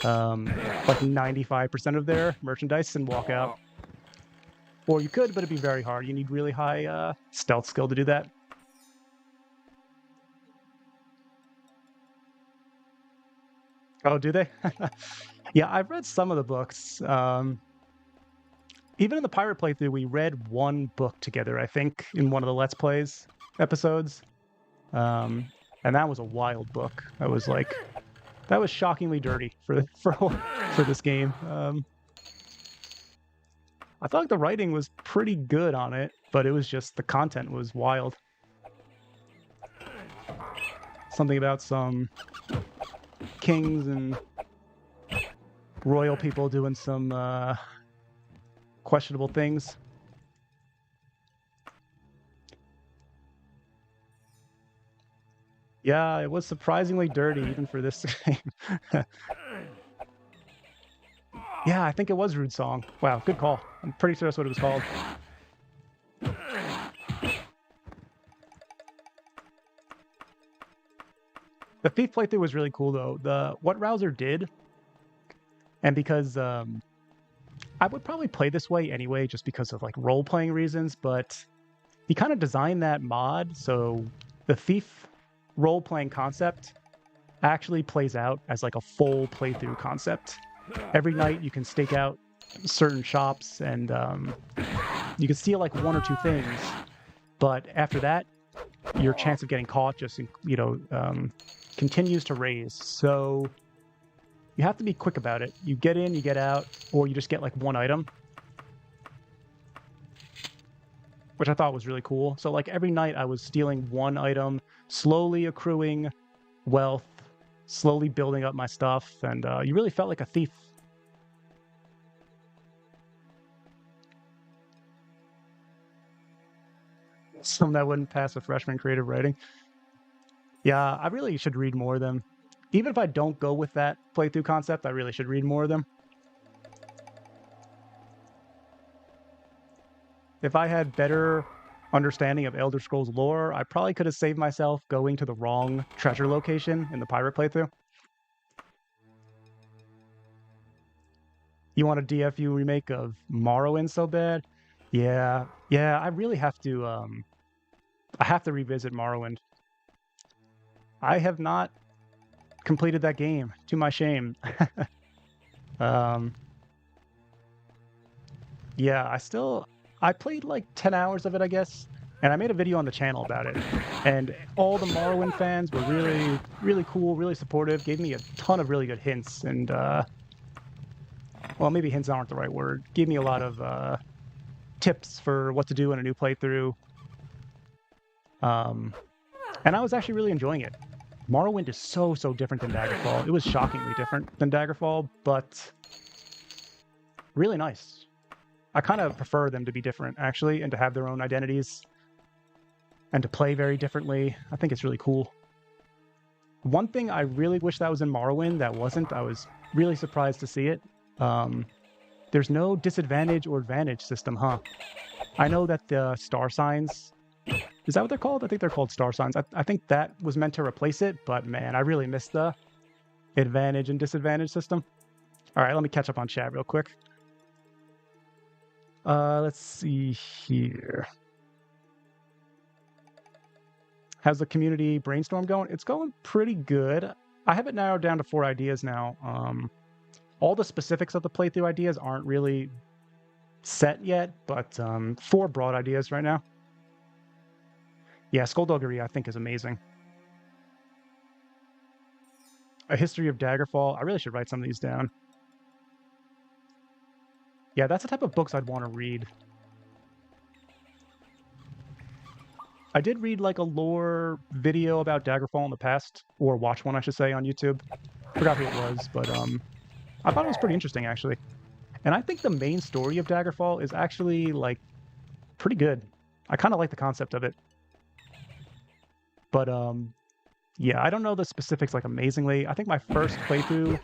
like 95% of their merchandise and walk out. Or you could, but it'd be very hard. You need really high stealth skill to do that. Oh, do they? Yeah, I've read some of the books. Even in the pirate playthrough, we read one book together, I think, in one of the Let's Plays episodes. And that was a wild book. That was shockingly dirty for this game. I thought the writing was pretty good on it, but it was just the content was wild. Something about some kings and royal people doing some questionable things. Yeah, it was surprisingly dirty even for this game. Yeah, I think it was Rude Song. Wow, good call. I'm pretty sure that's what it was called. The Thief playthrough was really cool, though. What Rouser did, and because I would probably play this way anyway, just because of like role-playing reasons, but he kind of designed that mod so the Thief role-playing concept actually plays out as like a full playthrough concept. Every night you can stake out certain shops and you can steal like 1 or 2 things, but after that, your chance of getting caught just, continues to raise. So you have to be quick about it. You get in, you get out, or you just get like 1 item, which I thought was really cool. So like every night I was stealing 1 item, slowly accruing wealth, slowly building up my stuff, and you really felt like a thief. Some that wouldn't pass a freshman creative writing. Yeah, I really should read more of them. Even if I don't go with that playthrough concept, I really should read more of them. If I had better understanding of Elder Scrolls lore, I probably could have saved myself going to the wrong treasure location in the pirate playthrough. You want a DFU remake of Morrowind so bad? Yeah, I really have to, I have to revisit Morrowind. I have not completed that game, to my shame. Yeah, I played like 10 hours of it, I guess, and I made a video on the channel about it. And all the Morrowind fans were really, really cool, really supportive, gave me a ton of really good hints, and well, maybe hints aren't the right word. Gave me a lot of tips for what to do in a new playthrough. And I was actually really enjoying it. Morrowind is so different than Daggerfall. It was shockingly different than Daggerfall, but really nice. I kind of prefer them to be different, actually, and to have their own identities and to play very differently. I think it's really cool. One thing I really wish that was in Morrowind that wasn't, I was really surprised to see it. There's no disadvantage or advantage system, huh? I know that the star signs, is that what they're called? I think they're called star signs. I think that was meant to replace it, but man, I really missed the advantage and disadvantage system. All right, let me catch up on chat real quick. Let's see here. How's the community brainstorm going? It's going pretty good. I have it narrowed down to 4 ideas now. All the specifics of the playthrough ideas aren't really set yet, but 4 broad ideas right now. Yeah, Skullduggery I think is amazing. A History of Daggerfall. I really should write some of these down. Yeah, that's the type of books I'd want to read. I did read like a lore video about Daggerfall in the past, or watch one, I should say, on YouTube. Forgot who it was, but I thought it was pretty interesting, actually. And I think the main story of Daggerfall is actually, like, pretty good. I kind of like the concept of it. But, yeah, I don't know the specifics, like, amazingly. I think my first playthrough,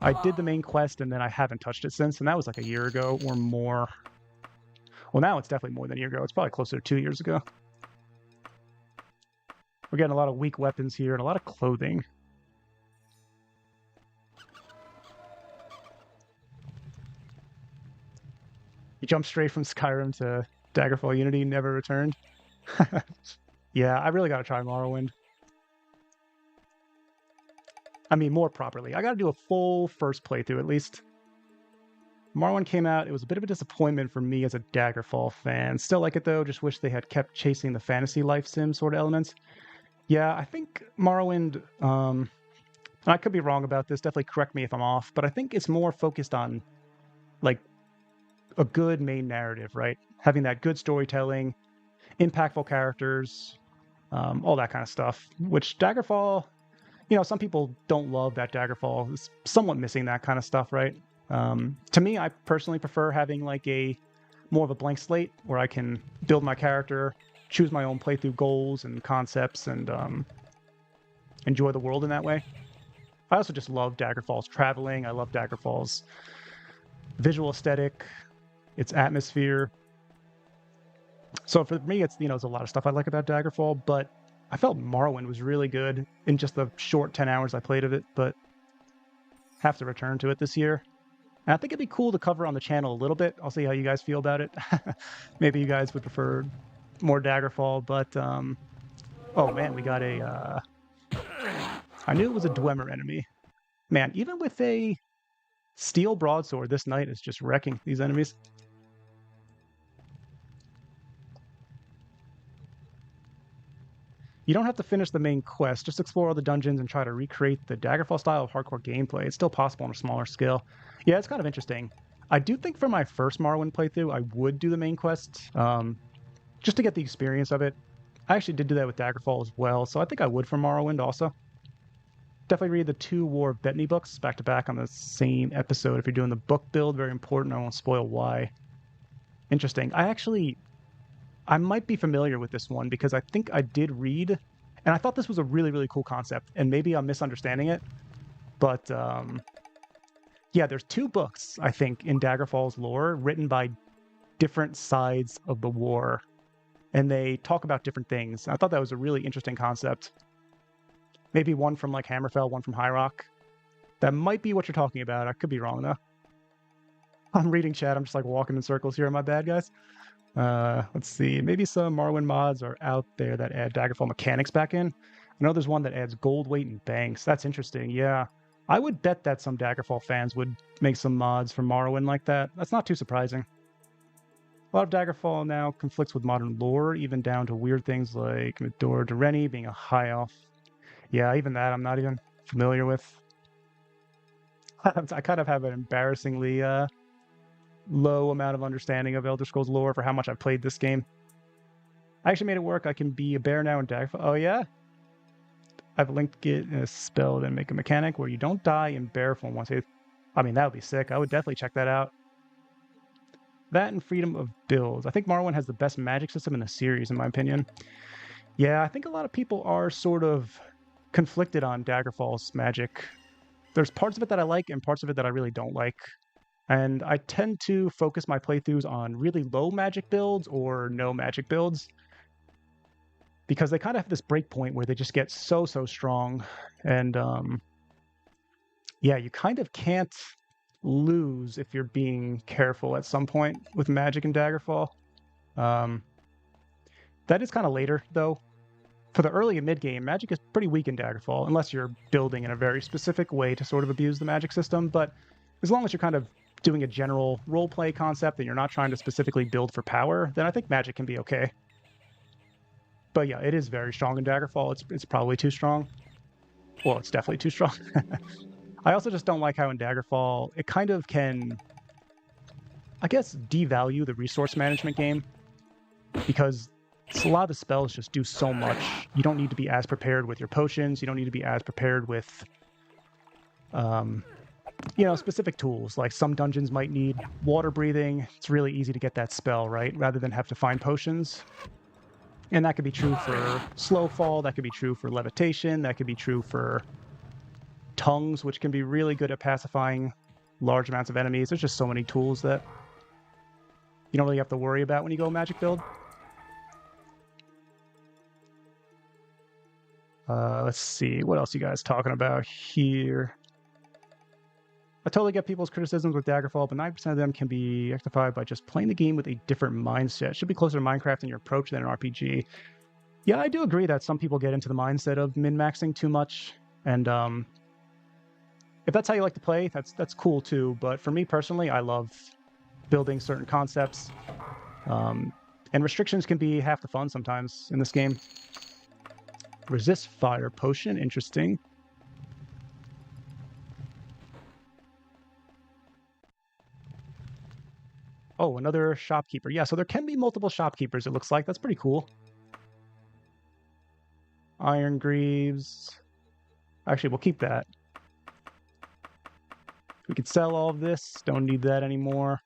I did the main quest, and then I haven't touched it since, and that was like a year ago or more. Well, now it's definitely more than a year ago. It's probably closer to 2 years ago. We're getting a lot of weak weapons here and a lot of clothing. You jumped straight from Skyrim to Daggerfall Unity, never returned. Yeah, I really gotta try Morrowind. I mean, more properly. I gotta do a full first playthrough, at least. Morrowind came out, it was a bit of a disappointment for me as a Daggerfall fan. Still like it though, just wish they had kept chasing the fantasy life sim sort of elements. Yeah, I think Morrowind, I could be wrong about this, definitely correct me if I'm off, but I think it's more focused on, like, a good main narrative, right? Having that good storytelling, impactful characters, all that kind of stuff, which Daggerfall, you know, some people don't love that Daggerfall is somewhat missing that kind of stuff, right? To me, I personally prefer having like a more of a blank slate where I can build my character, choose my own playthrough goals and concepts, and enjoy the world in that way. I also just love Daggerfall's traveling. I love Daggerfall's visual aesthetic, its atmosphere. So for me, it's, you know, there's a lot of stuff I like about Daggerfall, but I felt Morrowind was really good in just the short 10 hours I played of it, but have to return to it this year. And I think it'd be cool to cover on the channel a little bit. I'll see how you guys feel about it. Maybe you guys would prefer more Daggerfall, but oh man, we got a I knew it was a Dwemer enemy. Man, even with a steel broadsword, this knight is just wrecking these enemies. You don't have to finish the main quest, just explore all the dungeons and try to recreate the Daggerfall style of hardcore gameplay. It's still possible on a smaller scale. Yeah, it's kind of interesting. I do think for my first Morrowind playthrough, I would do the main quest, just to get the experience of it. I actually did do that with Daggerfall as well, so I think I would for Morrowind also. Definitely read the 2 War of Bettany books back to back on the same episode if you're doing the book build. Very important. I won't spoil why. Interesting. I might be familiar with this one because I think I did read, and I thought this was a really, really cool concept, and maybe I'm misunderstanding it, but yeah, there's 2 books, I think, in Daggerfall's lore written by different sides of the war, and they talk about different things. I thought that was a really interesting concept. Maybe one from like Hammerfell, one from High Rock. That might be what you're talking about. I could be wrong though. I'm reading chat. I'm just like walking in circles here. My bad, guys. Let's see. Maybe some Morrowind mods are out there that add Daggerfall mechanics back in. I know there's one that adds gold weight and banks. That's interesting. Yeah. I would bet that some Daggerfall fans would make some mods for Morrowind like that. That's not too surprising. A lot of Daggerfall now conflicts with modern lore, even down to weird things like Midor Dureni being a high elf. Yeah, even that I'm not even familiar with. I kind of have an embarrassingly low amount of understanding of Elder Scrolls lore for how much I've played this game. I actually made it work. I can be a bear now in Daggerfall. Oh, yeah? I've linked it in a spell, then make a mechanic where you don't die in bear form once. I mean, that would be sick. I would definitely check that out. That and freedom of builds. I think Morrowind has the best magic system in the series, in my opinion. Yeah, I think a lot of people are sort of conflicted on Daggerfall's magic. There's parts of it that I like and parts of it that I really don't like. And I tend to focus my playthroughs on really low magic builds or no magic builds, because they kind of have this break point where they just get so strong. And yeah, you kind of can't lose if you're being careful at some point with magic and Daggerfall. That is kind of later, though. For the early and mid-game, magic is pretty weak in Daggerfall, unless you're building in a very specific way to sort of abuse the magic system. But as long as you're kind of doing a general roleplay concept and you're not trying to specifically build for power, then I think magic can be okay. But yeah, it is very strong in Daggerfall. It's probably too strong. Well, it's definitely too strong. I also just don't like how in Daggerfall, it kind of can, I guess, devalue the resource management game, because a lot of the spells just do so much. You don't need to be as prepared with your potions. You don't need to be as prepared with, you know, specific tools. Like some dungeons might need water breathing. It's really easy to get that spell, right? Rather than have to find potions. And that could be true for slow fall. That could be true for levitation. That could be true for tongues, which can be really good at pacifying large amounts of enemies. There's just so many tools that you don't really have to worry about when you go magic build. Let's see, what else you guys talking about here? I totally get people's criticisms with Daggerfall, but 9% of them can be rectified by just playing the game with a different mindset. Should be closer to Minecraft in your approach than an RPG. Yeah, I do agree that some people get into the mindset of min-maxing too much, and if that's how you like to play, that's cool too. But for me personally, I love building certain concepts, and restrictions can be half the fun sometimes in this game. Resist fire potion, interesting. Oh, another shopkeeper. Yeah, so there can be multiple shopkeepers, it looks like. That's pretty cool. Iron Greaves. Actually, we'll keep that. We could sell all of this. Don't need that anymore.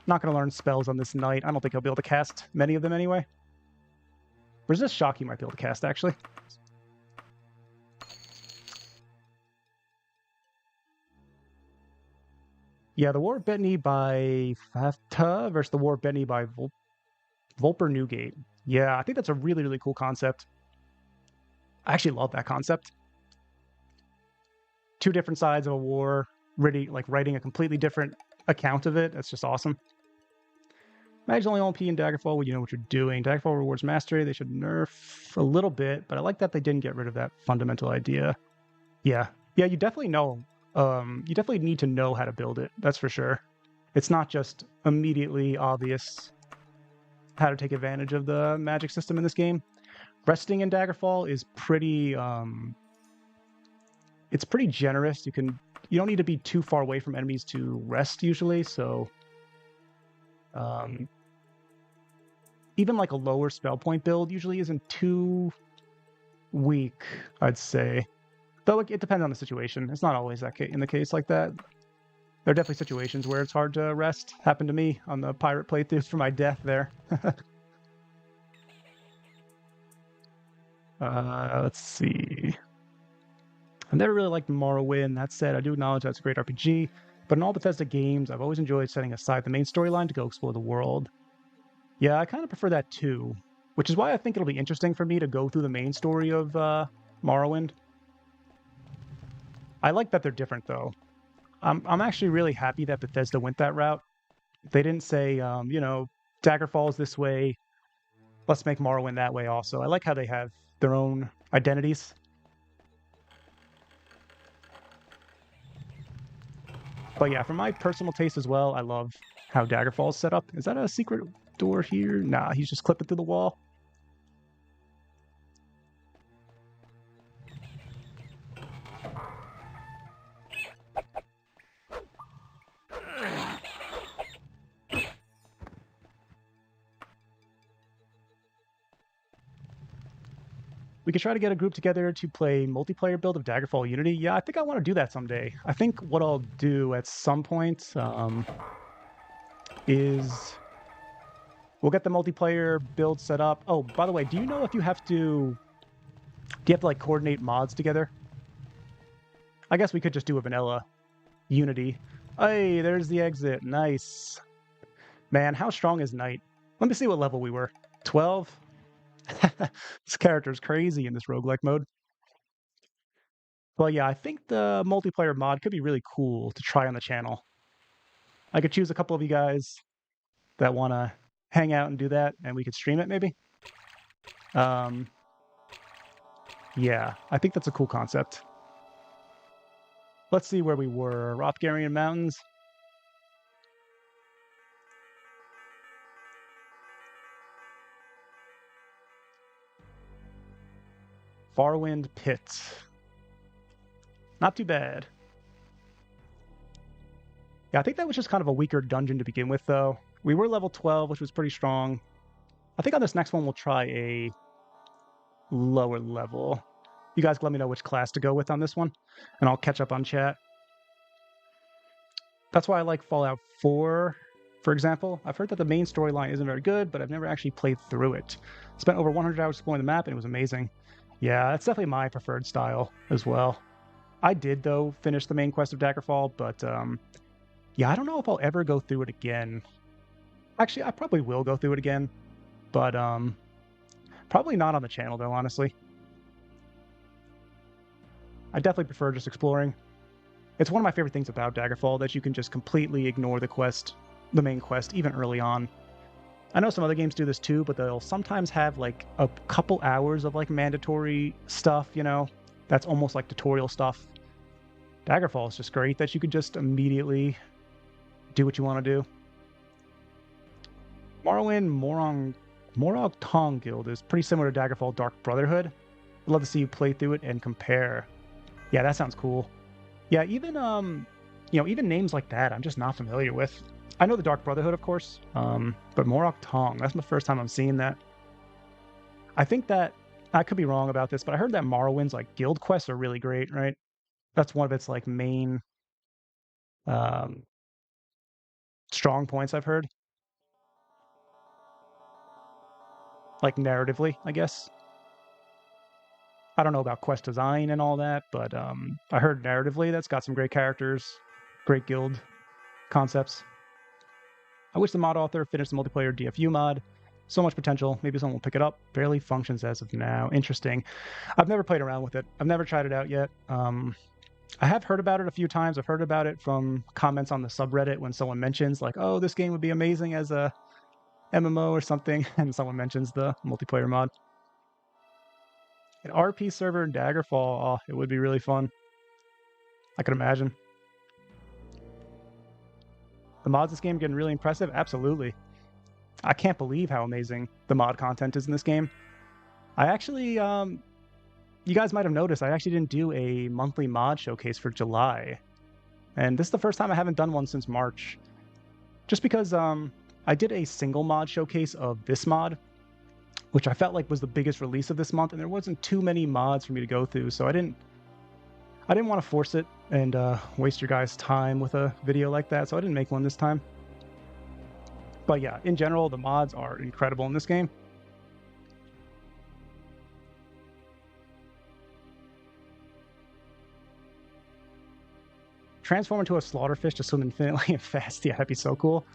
Not going to learn spells on this knight. I don't think I'll be able to cast many of them anyway. Resist Shock you might be able to cast, actually. Yeah, the War of Betony by Fafta versus the War of Betony by Volper Newgate. Yeah, I think that's a really, really cool concept. I actually love that concept. Two different sides of a war, really like writing a completely different account of it. That's just awesome. Mag's only OP in Daggerfall when you know what you're doing. Daggerfall rewards mastery. They should nerf a little bit, but I like that they didn't get rid of that fundamental idea. Yeah, you definitely know. You definitely need to know how to build it. That's for sure. It's not just immediately obvious how to take advantage of the magic system in this game. Resting in Daggerfall is pretty. It's pretty generous. You don't need to be too far away from enemies to rest usually. So. Even like a lower spell point build usually isn't too weak, I'd say. Though it depends on the situation. It's not always that in the case like that. There are definitely situations where it's hard to rest. Happened to me on the pirate playthroughs for my death there. Let's see. I never really liked Morrowind. That said, I do acknowledge that's a great RPG. But in all Bethesda games, I've always enjoyed setting aside the main storyline to go explore the world. Yeah, I kind of prefer that too, which is why I think it'll be interesting for me to go through the main story of Morrowind. I like that they're different, though. I'm actually really happy that Bethesda went that route. They didn't say, you know, Daggerfall's this way, let's make Morrowind that way also. I like how they have their own identities. But yeah, for my personal taste as well, I love how Daggerfall is set up. Is that a secret door here? Nah, he's just clipping through the wall. We could try to get a group together to play multiplayer build of Daggerfall Unity. Yeah, I think I want to do that someday. I think what I'll do at some point is we'll get the multiplayer build set up. Oh, by the way, do you know if you have to like coordinate mods together? I guess we could just do a vanilla Unity. Hey, there's the exit. Nice. Man, how strong is Knight? Let me see what level we were. 12? This character's crazy in this roguelike mode. Well, yeah, I think the multiplayer mod could be really cool to try on the channel. I could choose a couple of you guys that want to hang out and do that, and we could stream it maybe. Yeah, I think that's a cool concept. Let's see where we were. Rothgarian Mountains. Farwind Pit. Not too bad. Yeah, I think that was just kind of a weaker dungeon to begin with, though. We were level 12, which was pretty strong. I think on this next one, we'll try a lower level. You guys let me know which class to go with on this one, and I'll catch up on chat. That's why I like Fallout 4, for example. I've heard that the main storyline isn't very good, but I've never actually played through it. Spent over 100 hours exploring the map, and it was amazing. Yeah, that's definitely my preferred style as well. I did, though, finish the main quest of Daggerfall, but yeah, I don't know if I'll ever go through it again. Actually, I probably will go through it again, but probably not on the channel, though, honestly. I definitely prefer just exploring. It's one of my favorite things about Daggerfall, that you can just completely ignore the quest, the main quest, even early on. I know some other games do this too, but they'll sometimes have like a couple hours of like mandatory stuff, you know, that's almost like tutorial stuff. Daggerfall is just great that you can just immediately do what you want to do. Morrowind Morag Tong Guild is pretty similar to Daggerfall Dark Brotherhood. I'd love to see you play through it and compare. Yeah, that sounds cool. Yeah, even you know, even names like that I'm just not familiar with. I know the Dark Brotherhood, of course, but Morag Tong, that's my first time I'm seeing that. I think that, I could be wrong about this, but I heard that Morrowind's like guild quests are really great, right? That's one of its like main strong points I've heard. Like narratively, I guess. I don't know about quest design and all that, but I heard narratively that's got some great characters, great guild concepts. I wish the mod author finished the multiplayer DFU mod. So much potential. Maybe someone will pick it up. Barely functions as of now. Interesting. I've never played around with it. I've never tried it out yet. I have heard about it a few times. I've heard about it from comments on the subreddit when someone mentions like, oh, this game would be amazing as a MMO or something, and someone mentions the multiplayer mod. An RP server in Daggerfall, oh, it would be really fun. I could imagine. The mods this game getting really impressive? Absolutely. I can't believe how amazing the mod content is in this game. I actually, you guys might have noticed, I actually didn't do a monthly mod showcase for July. And this is the first time I haven't done one since March. Just because I did a single mod showcase of this mod, which I felt like was the biggest release of this month, and there wasn't too many mods for me to go through, so I didn't want to force it and waste your guys' time with a video like that, so I didn't make one this time. But yeah, in general, the mods are incredible in this game. Transform into a slaughterfish to swim infinitely and fast. Yeah, that'd be so cool.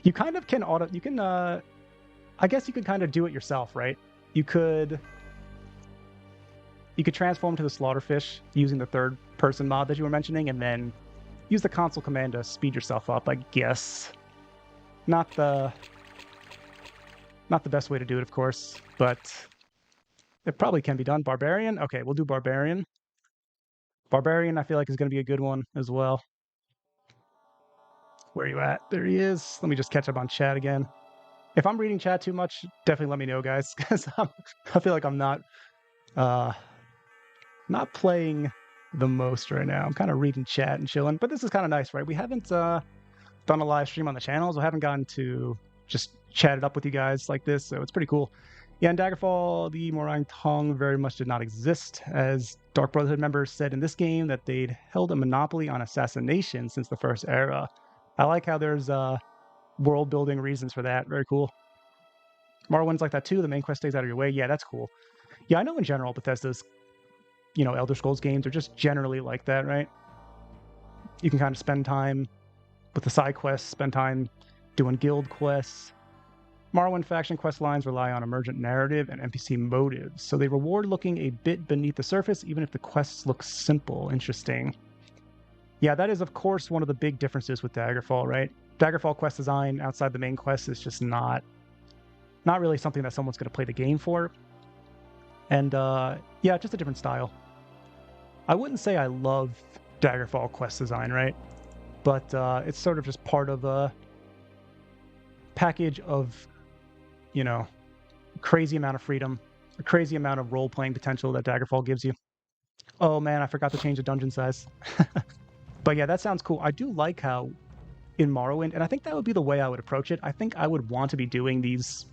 You kind of can I guess you could kind of do it yourself, right? You could transform to the slaughterfish using the third person mod that you were mentioning, and then use the console command to speed yourself up, I guess. Not the best way to do it, of course, but it probably can be done. Barbarian? Okay, we'll do Barbarian. Barbarian, I feel like, is going to be a good one as well. Where are you at? There he is. Let me just catch up on chat again. If I'm reading chat too much, definitely let me know, guys, because I feel like I'm not playing the most right now. I'm kind of reading chat and chilling, but this is kind of nice, right? We haven't done a live stream on the channels. I haven't gotten to just chat it up with you guys like this, so it's pretty cool. Yeah, in Daggerfall, the Morang Tong very much did not exist, as Dark Brotherhood members said in this game that they'd held a monopoly on assassination since the First Era. I like how there's world-building reasons for that. Very cool. Morrowind's like that too. The main quest stays out of your way. Yeah, that's cool. Yeah, I know in general Bethesda's, Elder Scrolls games are just generally like that, right? You can kind of spend time with the side quests, spend time doing guild quests. Morrowind faction quest lines rely on emergent narrative and NPC motives, so they reward looking a bit beneath the surface, even if the quests look simple. Interesting. Yeah, that is, of course, one of the big differences with Daggerfall, right? Daggerfall quest design outside the main quest is just not really something that someone's going to play the game for. And, yeah, just a different style. I wouldn't say I love Daggerfall quest design, right? But it's sort of just part of a package of, crazy amount of freedom, a crazy amount of role-playing potential that Daggerfall gives you. Oh, man, I forgot to change the dungeon size. But yeah, that sounds cool. I do like how in Morrowind, and I think that would be the way I would approach it. I think I would want to be doing these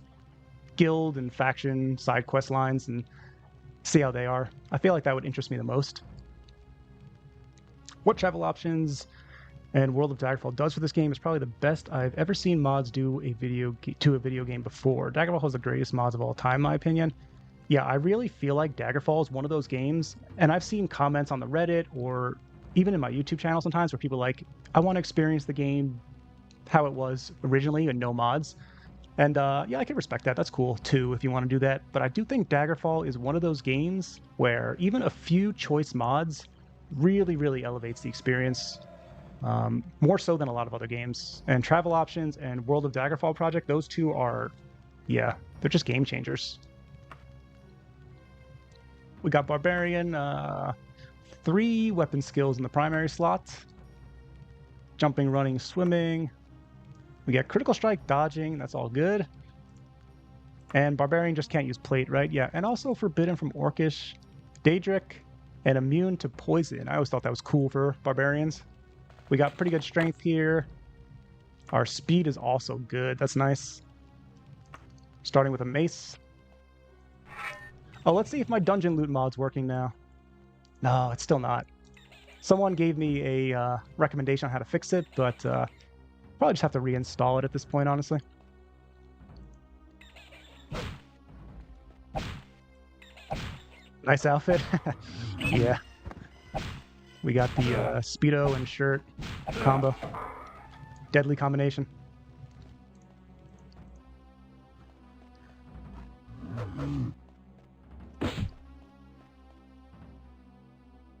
guild and faction side quest lines and see how they are. I feel like that would interest me the most. What travel options and World of Daggerfall does for this game is probably the best I've ever seen mods do to a video game before. Daggerfall has the greatest mods of all time, in my opinion. Yeah, I really feel like Daggerfall is one of those games, and I've seen comments on the Reddit or even in my YouTube channel sometimes where people are like, I want to experience the game how it was originally and no mods. And yeah, I can respect that. That's cool too if you want to do that. But I do think Daggerfall is one of those games where even a few choice mods really, really elevates the experience. More so than a lot of other games. And travel options and World of Daggerfall project, those two are, yeah, they're just game changers. We got Barbarian, 3 weapon skills in the primary slot. Jumping, running, swimming. We got critical strike, dodging, that's all good. And Barbarian just can't use plate, right? Yeah, and also forbidden from Orcish, Daedric, and immune to poison. I always thought that was cool for Barbarians. We got pretty good strength here. Our speed is also good. That's nice. Starting with a mace. Oh, let's see if my dungeon loot mod's working now. No, it's still not. Someone gave me a recommendation on how to fix it, but probably just have to reinstall it at this point, honestly. Nice outfit. Yeah. We got the Speedo and shirt combo. Deadly combination.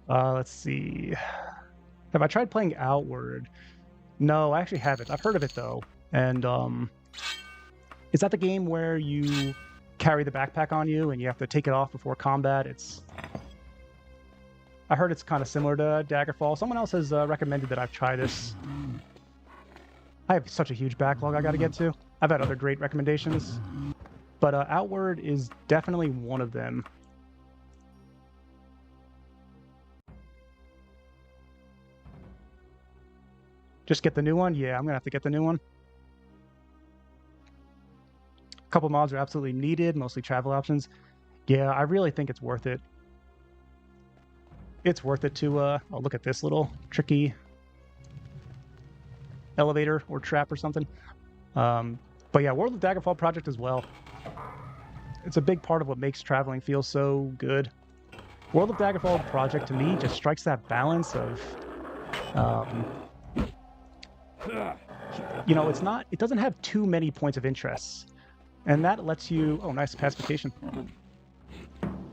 Let's see. Have I tried playing Outward? No, I actually haven't. I've heard of it, though. And, is that the game where you carry the backpack on you and you have to take it off before combat? I heard it's kind of similar to Daggerfall. Someone else has recommended that I've tried this. I have such a huge backlog I got to get to. I've had other great recommendations. But Outward is definitely one of them. Just get the new one? Yeah, I'm going to have to get the new one. A couple mods are absolutely needed, mostly travel options. Yeah, I really think it's worth it. It's worth it to, oh, look at this little tricky elevator or trap or something. But yeah, World of Daggerfall project as well. It's a big part of what makes traveling feel so good. World of Daggerfall project, to me, just strikes that balance of, it doesn't have too many points of interest. And that lets you, oh, nice pacification.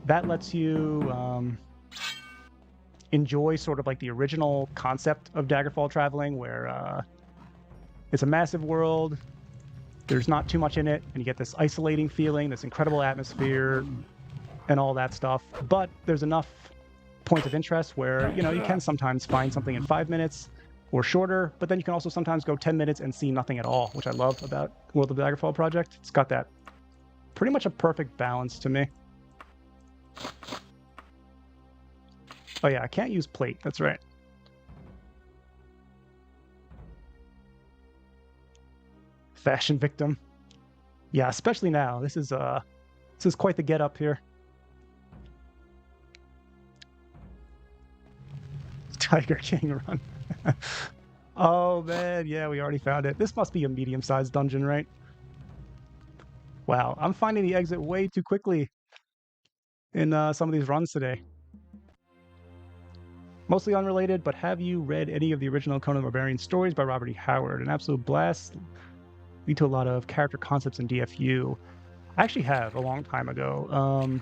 That lets you enjoy sort of like the original concept of Daggerfall traveling, where it's a massive world, there's not too much in it, and you get this isolating feeling, this incredible atmosphere, and all that stuff. But there's enough points of interest where, you can sometimes find something in 5 minutes, or shorter, but then you can also sometimes go 10 minutes and see nothing at all, which I love about World of Daggerfall project. It's got that pretty much a perfect balance to me. Oh yeah, I can't use plate, that's right. Fashion victim. Yeah, especially now. This is quite the get up here. Tiger King run. Oh man, yeah, we already found it. This must be a medium-sized dungeon, right? Wow, I'm finding the exit way too quickly in some of these runs today. Mostly unrelated, but have you read any of the original Conan the Barbarian stories by Robert E. Howard? An absolute blast. Lead to a lot of character concepts in DFU. I actually have a long time ago,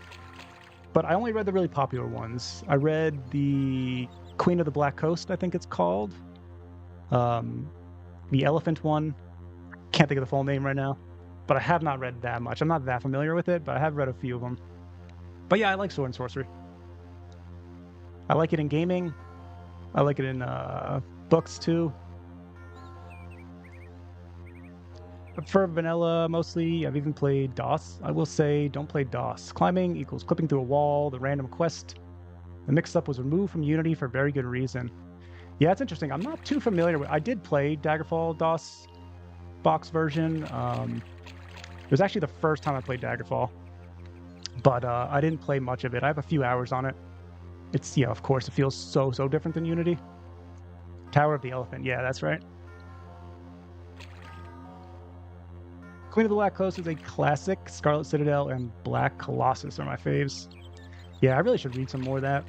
but I only read the really popular ones. I read the Queen of the Black Coast, I think it's called. The elephant one. Can't think of the full name right now, but I have not read that much. I'm not that familiar with it, but I have read a few of them. But yeah, I like sword and sorcery. I like it in gaming. I like it in books too. For vanilla, mostly. I've even played DOS. I will say, don't play DOS. Climbing equals clipping through a wall, the random quest. The mix-up was removed from Unity for very good reason. Yeah, it's interesting. I'm not too familiar with... I did play Daggerfall DOS box version. It was actually the first time I played Daggerfall. But I didn't play much of it. I have a few hours on it. It's, yeah, of course, it feels so different than Unity. Tower of the Elephant. Yeah, that's right. Queen of the Black Coast is a classic. Scarlet Citadel and Black Colossus are my faves. Yeah, I really should read some more of that.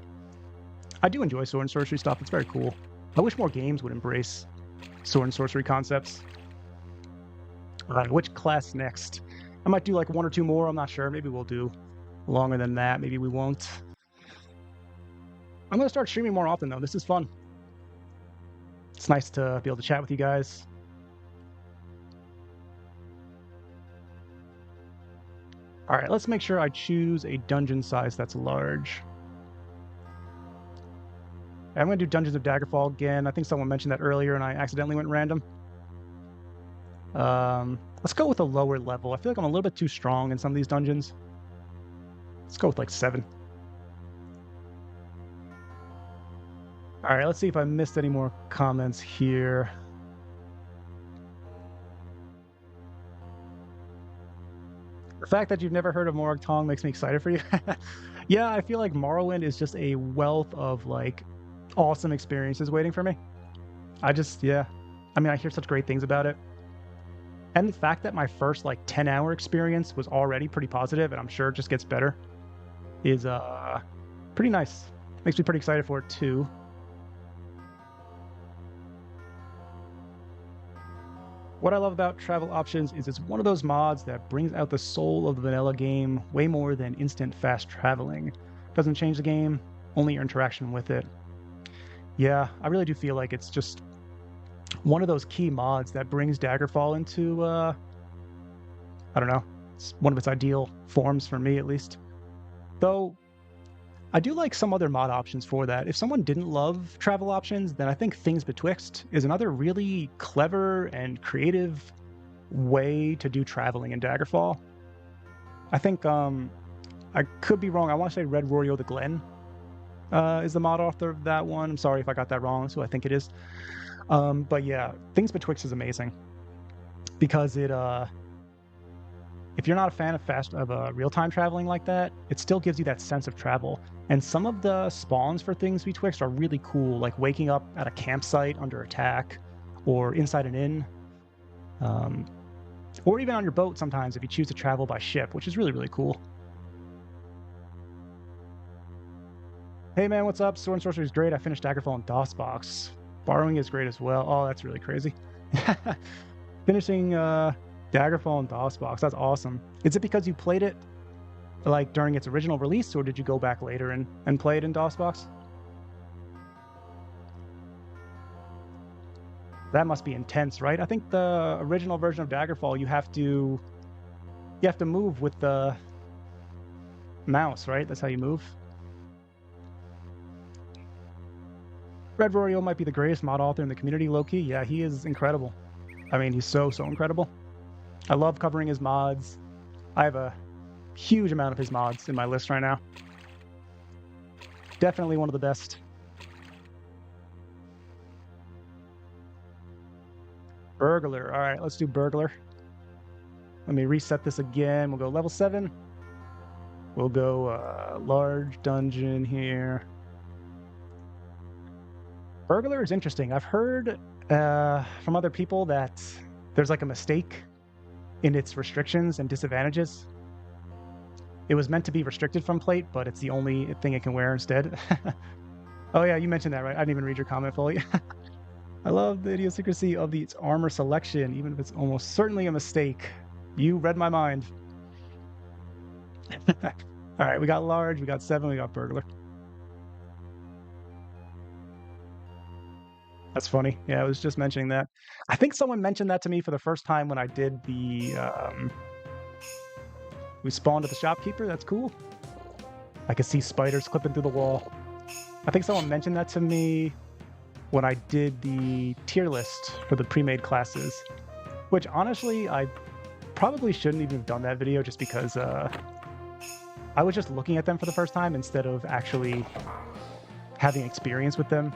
I do enjoy sword and sorcery stuff. It's very cool. I wish more games would embrace sword and sorcery concepts. All right, which class next? I might do like one or two more. I'm not sure. Maybe we'll do longer than that. Maybe we won't. I'm going to start streaming more often, though. This is fun. It's nice to be able to chat with you guys. All right, let's make sure I choose a dungeon size that's large. I'm going to do Dungeons of Daggerfall again. I think someone mentioned that earlier, and I accidentally went random. Let's go with a lower level. I feel like I'm a little bit too strong in some of these dungeons. Let's go with like 7. All right, let's see if I missed any more comments here. The fact that you've never heard of Morag Tong makes me excited for you. Yeah, I feel like Morrowind is just a wealth of like awesome experiences waiting for me. Yeah. I mean, I hear such great things about it. And the fact that my first like 10-hour experience was already pretty positive, and I'm sure it just gets better, is pretty nice. Makes me pretty excited for it too. What I love about travel options is it's one of those mods that brings out the soul of the vanilla game way more than instant fast traveling. Doesn't change the game, only your interaction with it. Yeah, I really do feel like it's just one of those key mods that brings Daggerfall into, I don't know, it's one of its ideal forms for me at least. Though, I do like some other mod options for that. If someone didn't love travel options, then I think Things Betwixt is another really clever and creative way to do traveling in Daggerfall. I think, I could be wrong, I want to say Red Rorio the Glen is the mod author of that one. I'm sorry if I got that wrong, so I think it is. But yeah, Things Betwixt is amazing because it, if you're not a fan of real-time traveling like that, it still gives you that sense of travel. And some of the spawns for Things Betwixt are really cool, like waking up at a campsite under attack, or inside an inn, or even on your boat sometimes if you choose to travel by ship, which is really, really cool. Hey man, what's up? Sword and Sorcery is great. I finished Daggerfall in DOSBox. Borrowing is great as well. Oh, that's really crazy. Finishing Daggerfall in DOSBox. That's awesome. Is it because you played it like during its original release, or did you go back later and play it in DOSBox? That must be intense, right? I think the original version of Daggerfall, you have to move with the mouse, right? That's how you move. Red Rorio might be the greatest mod author in the community, low-key. Yeah, he is incredible. I mean, he's so incredible. I love covering his mods. I have a huge amount of his mods in my list right now. Definitely one of the best. Burglar. All right, let's do Burglar. Let me reset this again. We'll go level 7. We'll go large dungeon here. Burglar is interesting. I've heard from other people that there's like a mistake in its restrictions and disadvantages. It was meant to be restricted from plate, but it's the only thing it can wear instead. Oh yeah, you mentioned that, right? I didn't even read your comment fully. I love the idiosyncrasy of its armor selection, even if it's almost certainly a mistake. You read my mind. All right, we got large, we got 7, we got Burglar. That's funny. Yeah, I was just mentioning that. I think someone mentioned that to me for the first time when I did the... we spawned at the shopkeeper. That's cool. I could see spiders clipping through the wall. I think someone mentioned that to me when I did the tier list for the pre-made classes, which honestly, I probably shouldn't even have done that video just because I was just looking at them for the first time instead of actually having experience with them.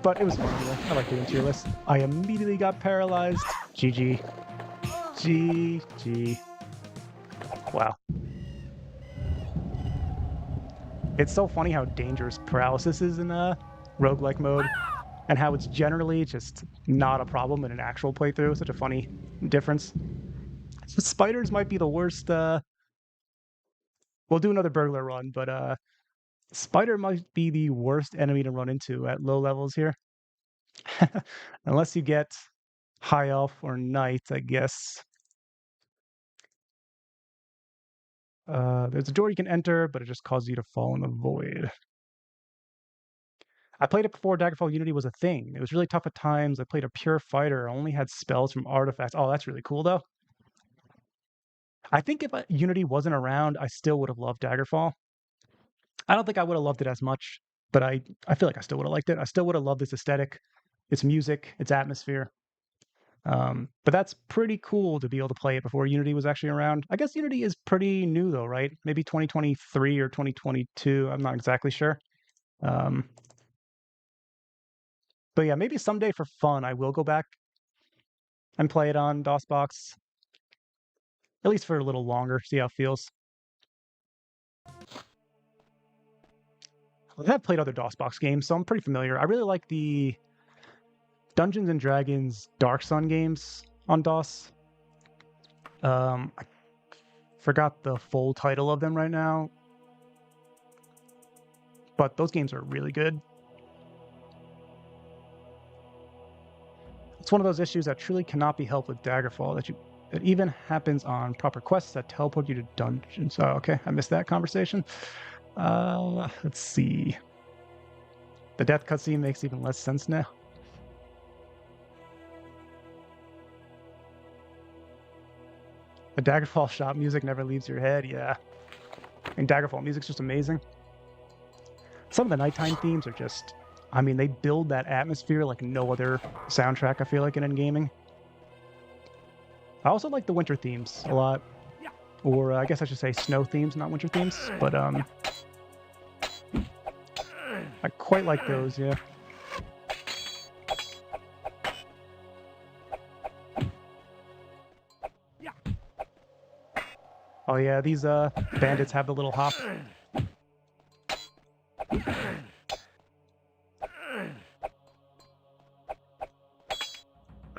But it was fun anyway. I like doing tier lists. I immediately got paralyzed. GG. GG. Wow. It's so funny how dangerous paralysis is in roguelike mode, and how it's generally just not a problem in an actual playthrough. Such a funny difference. Spiders might be the worst. We'll do another burglar run, but spider might be the worst enemy to run into at low levels here. Unless you get high elf or knight, I guess. There's a door you can enter, but it just causes you to fall in the void. I played it before Daggerfall Unity was a thing. It was really tough at times. I played a pure fighter. I only had spells from artifacts. Oh, that's really cool, though. I think if Unity wasn't around, I still would have loved Daggerfall. I don't think I would have loved it as much, but I feel like I still would have liked it. I still would have loved its aesthetic, its music, its atmosphere. But that's pretty cool to be able to play it before Unity was actually around. I guess Unity is pretty new, though, right? Maybe 2023 or 2022. I'm not exactly sure. But yeah, maybe someday for fun, I will go back and play it on DOSBox. At least for a little longer, see how it feels. I have played other DOSBox games, so I'm pretty familiar. I really like the Dungeons and Dragons Dark Sun games on DOS. I forgot the full title of them right now, but those games are really good. It's one of those issues that truly cannot be helped with Daggerfall, that even happens on proper quests that teleport you to dungeons. Oh, okay, I missed that conversation. Let's see. The death cutscene makes even less sense now. The Daggerfall shop music never leaves your head, yeah. And Daggerfall music's just amazing. Some of the nighttime themes are just... I mean, they build that atmosphere like no other soundtrack, I feel like, in gaming. I also like the winter themes a lot. Or I guess I should say snow themes, not winter themes. But I quite like those, yeah. Oh yeah, these bandits have the little hop.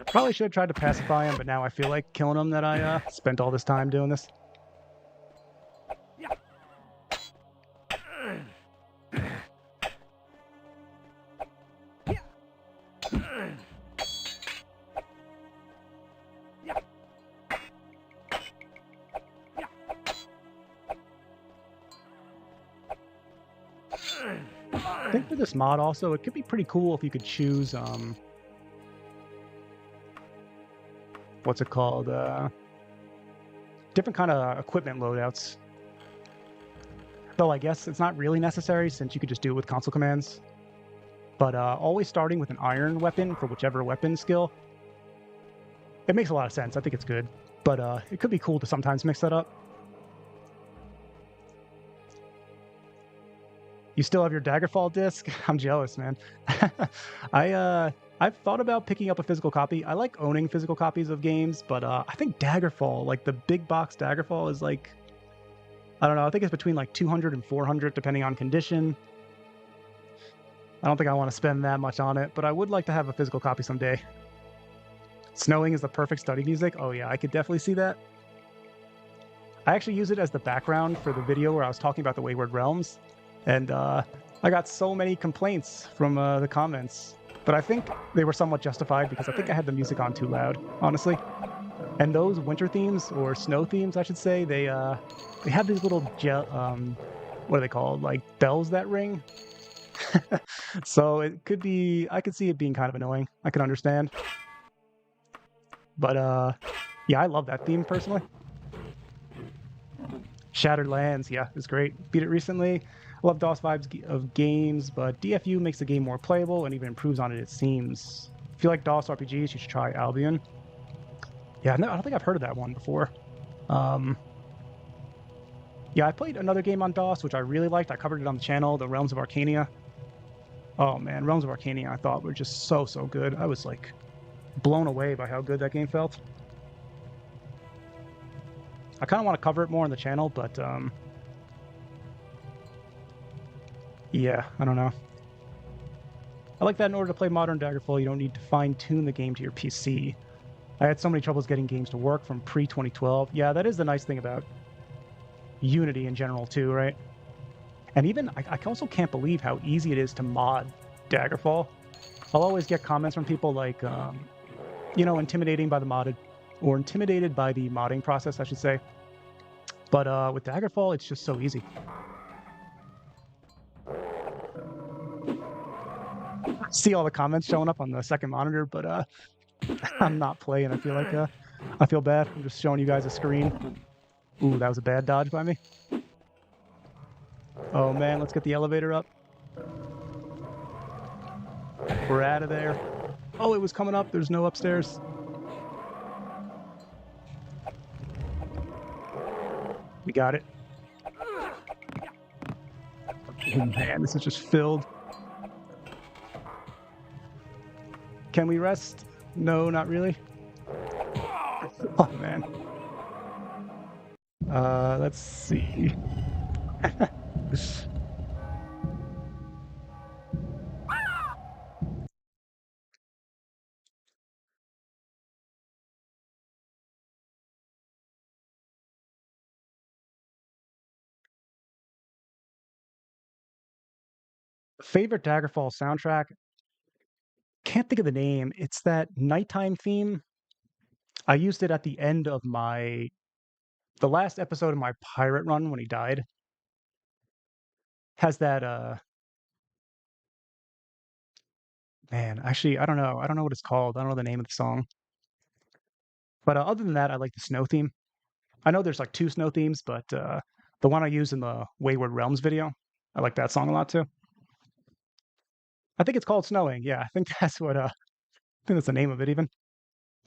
Probably should have tried to pacify him, but now I feel like killing him that I spent all this time doing this. I think for this mod also, it could be pretty cool if you could choose what's it called? Different kind of equipment loadouts. Though I guess it's not really necessary since you could just do it with console commands. but always starting with an iron weapon for whichever weapon skill. It makes a lot of sense. I think it's good, but it could be cool to sometimes mix that up. You still have your Daggerfall disc? I'm jealous, man. I've thought about picking up a physical copy. I like owning physical copies of games, but I think Daggerfall, like the big box Daggerfall, is like, I don't know, I think it's between like 200 and 400 depending on condition. I don't think I want to spend that much on it, but I would like to have a physical copy someday. Snowing is the perfect study music. Oh yeah, I could definitely see that. I actually use it as the background for the video where I was talking about the Wayward Realms, and I got so many complaints from the comments, but I think they were somewhat justified because I think I had the music on too loud, honestly. And those winter themes, or snow themes, I should say, they have these little what are they called? Like bells that ring. So it could be, I could see it being kind of annoying. I can understand. But yeah, I love that theme personally. Shattered Lands, yeah, it's great. Beat it recently. I love DOS vibes of games, but DFU makes the game more playable and even improves on it, it seems. If you like DOS RPGs, you should try Albion. Yeah, no, I don't think I've heard of that one before. Yeah, I played another game on DOS, which I really liked. I covered it on the channel, the Realms of Arcania. Oh man, Realms of Arcania I thought were just so good. I was like blown away by how good that game felt. I kind of want to cover it more on the channel, but yeah, I don't know. I like that in order to play modern Daggerfall, you don't need to fine-tune the game to your PC. I had so many troubles getting games to work from pre-2012. Yeah, that is the nice thing about Unity in general too, right? And even, I also can't believe how easy it is to mod Daggerfall. I'll always get comments from people like, you know, intimidated by the modding process, I should say. But with Daggerfall, it's just so easy. See all the comments showing up on the second monitor, but I'm not playing. I feel like I feel bad. I'm just showing you guys a screen. Ooh, that was a bad dodge by me. Oh man, let's get the elevator up. We're out of there. Oh, it was coming up. There's no upstairs. We got it. Oh man, this is just filled. Can we rest? No, not really. Oh man. Let's see. Favorite Daggerfall soundtrack? Can't think of the name. It's that nighttime theme. I used it at the end of the last episode of my pirate run when he died. Has that man, actually I don't know. I don't know what it's called. I don't know the name of the song. But other than that, I like the snow theme. I know there's like 2 snow themes, but the one I use in the Wayward Realms video, I like that song a lot too. I think it's called Snowing. Yeah, I think that's what I think that's the name of it even.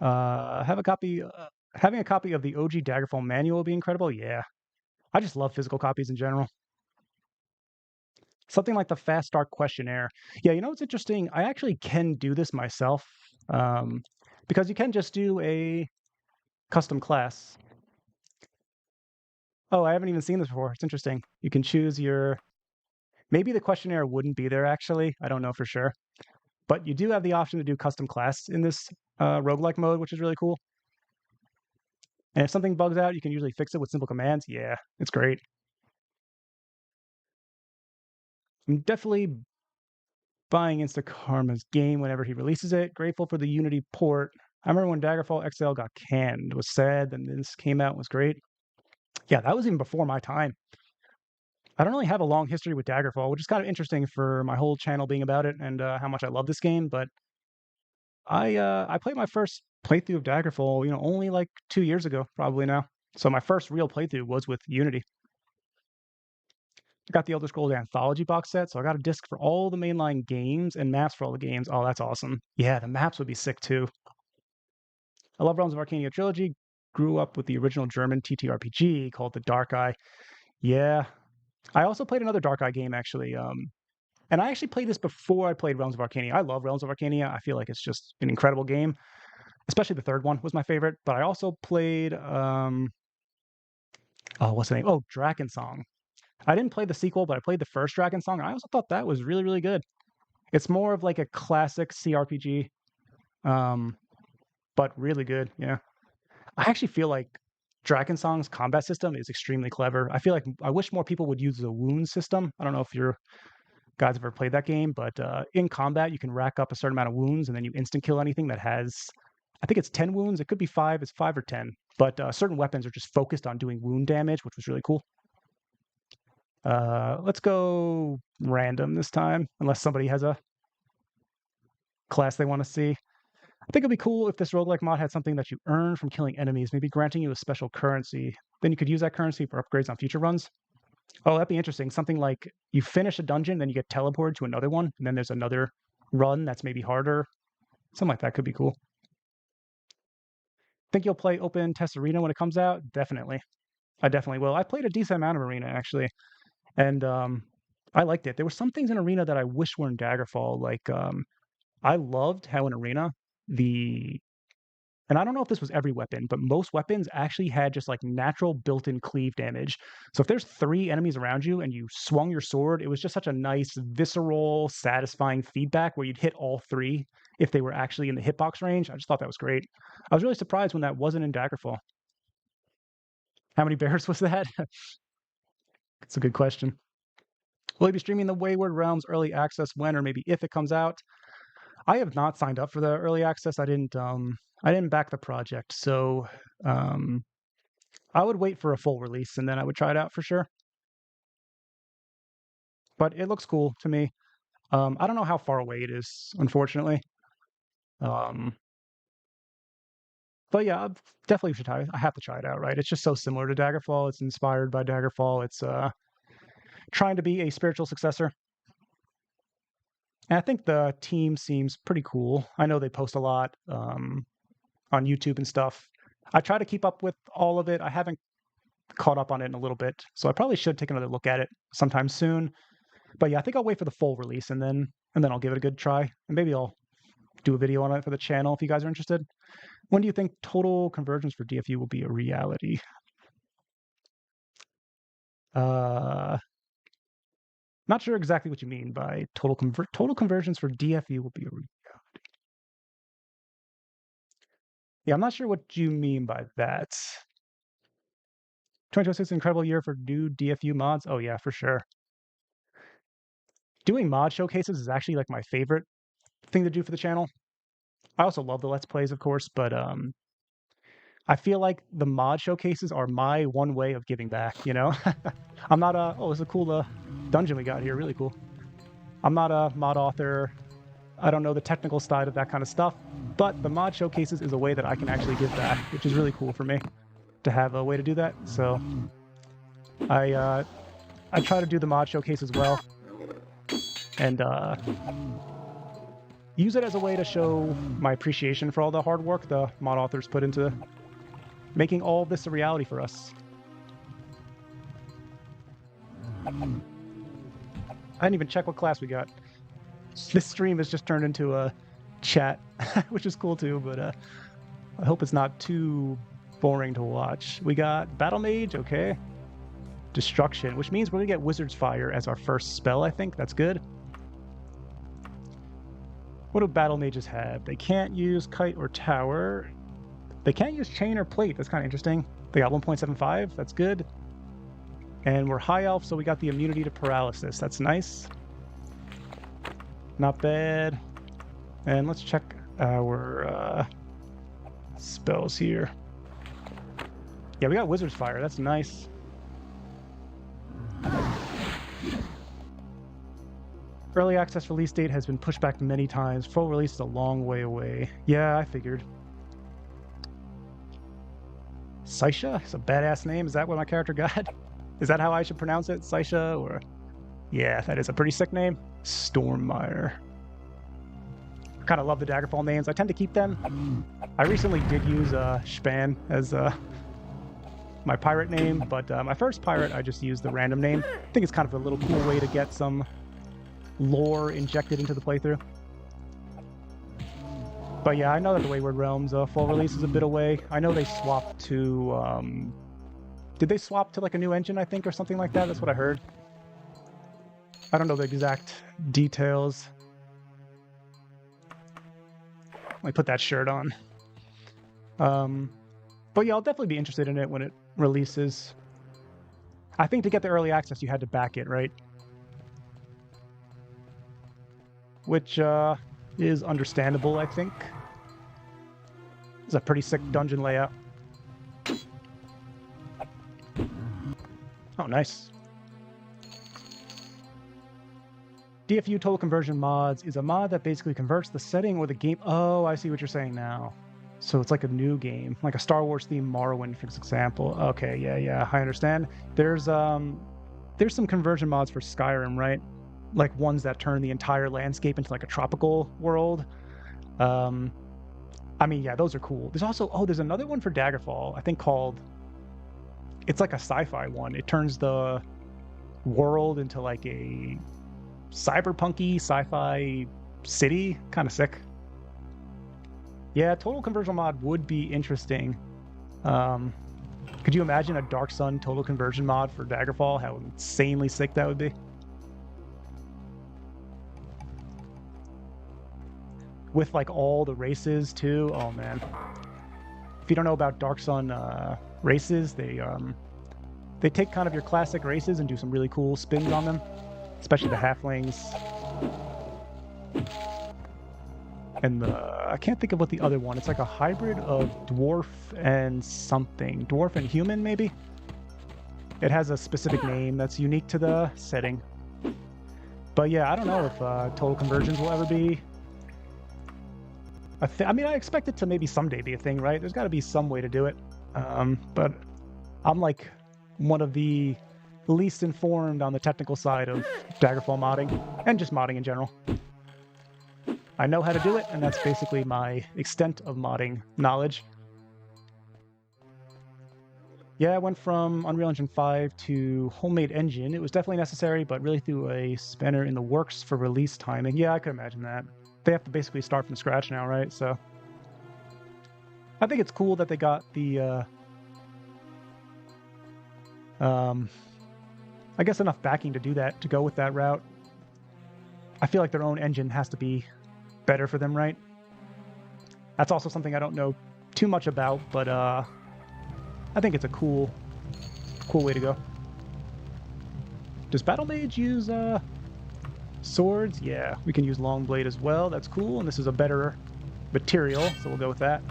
Having a copy of the OG Daggerfall manual would be incredible. Yeah. I just love physical copies in general. Something like the Fast Start questionnaire. Yeah, you know what's interesting? I actually can do this myself, because you can just do a custom class. Oh, I haven't even seen this before. It's interesting. You can choose your... Maybe the questionnaire wouldn't be there, actually. I don't know for sure. But you do have the option to do custom class in this roguelike mode, which is really cool. And if something bugs out, you can usually fix it with simple commands. Yeah, it's great. I'm definitely buying Instakarma's game whenever he releases it. Grateful for the Unity port. I remember when Daggerfall XL got canned. It was sad, and this came out and was great. Yeah, that was even before my time. I don't really have a long history with Daggerfall, which is kind of interesting for my whole channel being about it and how much I love this game. But I played my first playthrough of Daggerfall, you know, only like 2 years ago, probably now. So my first real playthrough was with Unity. I got the Elder Scrolls Anthology box set, so I got a disc for all the mainline games and maps for all the games. Oh, that's awesome. Yeah, the maps would be sick too. I love Realms of Arcania Trilogy. Grew up with the original German TTRPG called The Dark Eye. Yeah. I also played another Dark Eye game, actually. And I actually played this before I played Realms of Arcania. I love Realms of Arcania. I feel like it's just an incredible game. Especially the third one was my favorite. But I also played, what's the name? Oh, Drakensong. I didn't play the sequel, but I played the first Drakensong. And I also thought that was really, really good. It's more of like a classic CRPG, but really good. Yeah. I actually feel like Drakensong's combat system is extremely clever. I feel like I wish more people would use the wound system. I don't know if you guys have ever played that game, but in combat, you can rack up a certain amount of wounds and then you instant kill anything that has, I think it's 10 wounds. It could be 5. It's 5 or 10. But certain weapons are just focused on doing wound damage, which was really cool. Let's go random this time, unless somebody has a class they want to see. I think it'd be cool if this roguelike mod had something that you earn from killing enemies, maybe granting you a special currency. Then you could use that currency for upgrades on future runs. Oh, that'd be interesting. Something like you finish a dungeon, then you get teleported to another one, and then there's another run that's maybe harder. Something like that could be cool. Think you'll play Open Test Arena when it comes out? Definitely. I definitely will. I played a decent amount of Arena, actually, and I liked it. There were some things in Arena that I wish were in Daggerfall. Like, I loved how in Arena, and I don't know if this was every weapon, but most weapons actually had just like natural built-in cleave damage. So if there's 3 enemies around you and you swung your sword, it was just such a nice, visceral, satisfying feedback where you'd hit all 3 if they were actually in the hitbox range. I just thought that was great. I was really surprised when that wasn't in Daggerfall. How many bears was that? It's a good question. Will you be streaming the Wayward Realms early access when or maybe if it comes out? I have not signed up for the early access. I didn't back the project, so I would wait for a full release and then I would try it out for sure. But it looks cool to me. I don't know how far away it is, unfortunately. But yeah, I definitely should try it. I have to try it out, right? It's just so similar to Daggerfall. It's inspired by Daggerfall. It's trying to be a spiritual successor. And I think the team seems pretty cool. I know they post a lot on YouTube and stuff. I try to keep up with all of it. I haven't caught up on it in a little bit, so I probably should take another look at it sometime soon. But yeah, I think I'll wait for the full release and then I'll give it a good try. And maybe I'll do a video on it for the channel if you guys are interested. When do you think total convergence for DFU will be a reality? Not sure exactly what you mean by total convergence for DFU will be a reality. Yeah, I'm not sure what you mean by that. 2026 is an incredible year for new DFU mods. Oh yeah, for sure. Doing mod showcases is actually like my favorite thing to do for the channel. I also love the Let's Plays, of course, but I feel like the mod showcases are my one way of giving back, you know? I'm not oh, it's a cool dungeon we got here, really cool. I'm not a mod author. I don't know the technical side of that kind of stuff, but the mod showcases is a way that I can actually give back, which is really cool for me to have a way to do that. So I try to do the mod showcase as well and use it as a way to show my appreciation for all the hard work the mod authors put into making all of this a reality for us. I didn't even check what class we got. This stream has just turned into a chat, which is cool too, but I hope it's not too boring to watch. We got Battle Mage, okay. Destruction, which means we're gonna get Wizard's Fire as our first spell, I think. That's good. What do Battle Mages have? They can't use Kite or Tower. They can't use Chain or Plate. That's kind of interesting. They got 1.75. That's good. And we're High Elf, so we got the immunity to paralysis. That's nice. Not bad. And let's check our spells here. Yeah, we got Wizard's Fire. That's nice. Early access release date has been pushed back many times. Full release is a long way away. Yeah, I figured. Saisha? It's a badass name. Is that what my character got? Is that how I should pronounce it? Saisha or Yeah, that is a pretty sick name. Stormmire. I kind of love the Daggerfall names. I tend to keep them. I recently did use Shpan as my pirate name, but my first pirate, I just used the random name. I think it's kind of a little cool way to get some lore injected into the playthrough. But yeah, I know that the Wayward Realms full release is a bit away. I know they swapped to... did they swap to like a new engine, I think, or something like that? That's what I heard. I don't know the exact details. Let me put that shirt on. But yeah, I'll definitely be interested in it when it releases. I think to get the early access, you had to back it, right? Which is understandable, I think. It's a pretty sick dungeon layout. Oh, nice. DFU Total Conversion Mods is a mod that basically converts the setting or the game... Oh, I see what you're saying now. So it's like a new game, like a Star Wars themed Morrowind, for example. Okay, yeah, I understand. There's some conversion mods for Skyrim, right? Like ones that turn the entire landscape into like a tropical world. I mean, yeah, those are cool. There's also, there's another one for Daggerfall, I think called... It's like a sci-fi one. It turns the world into like a cyberpunky sci-fi city. Kind of sick. Yeah, Total Conversion mod would be interesting. Could you imagine a Dark Sun Total Conversion mod for Daggerfall? How insanely sick that would be. With like all the races too. Oh man. If you don't know about Dark Sun races, they take kind of your classic races and do some really cool spins on them, especially the halflings. And I can't think of what the other one. It's like a hybrid of dwarf and something. Dwarf and human, maybe? It has a specific name that's unique to the setting. But yeah, I don't know if total conversions will ever be a thing. I mean, I expect it to maybe someday be a thing, right? There's got to be some way to do it. But I'm like one of the least informed on the technical side of Daggerfall modding, and just modding in general. I know how to do it, and that's basically my extent of modding knowledge. Yeah, I went from Unreal Engine 5 to Homemade Engine. It was definitely necessary, but really threw a spanner in the works for release timing. Yeah, I could imagine that. They have to basically start from scratch now, right? So I think it's cool that they got the, I guess enough backing to do that, to go with that route. I feel like their own engine has to be better for them, right? That's also something I don't know too much about, but I think it's a cool way to go. Does Battle Mage use swords? Yeah, we can use Longblade as well. That's cool, and this is a better material, so we'll go with that.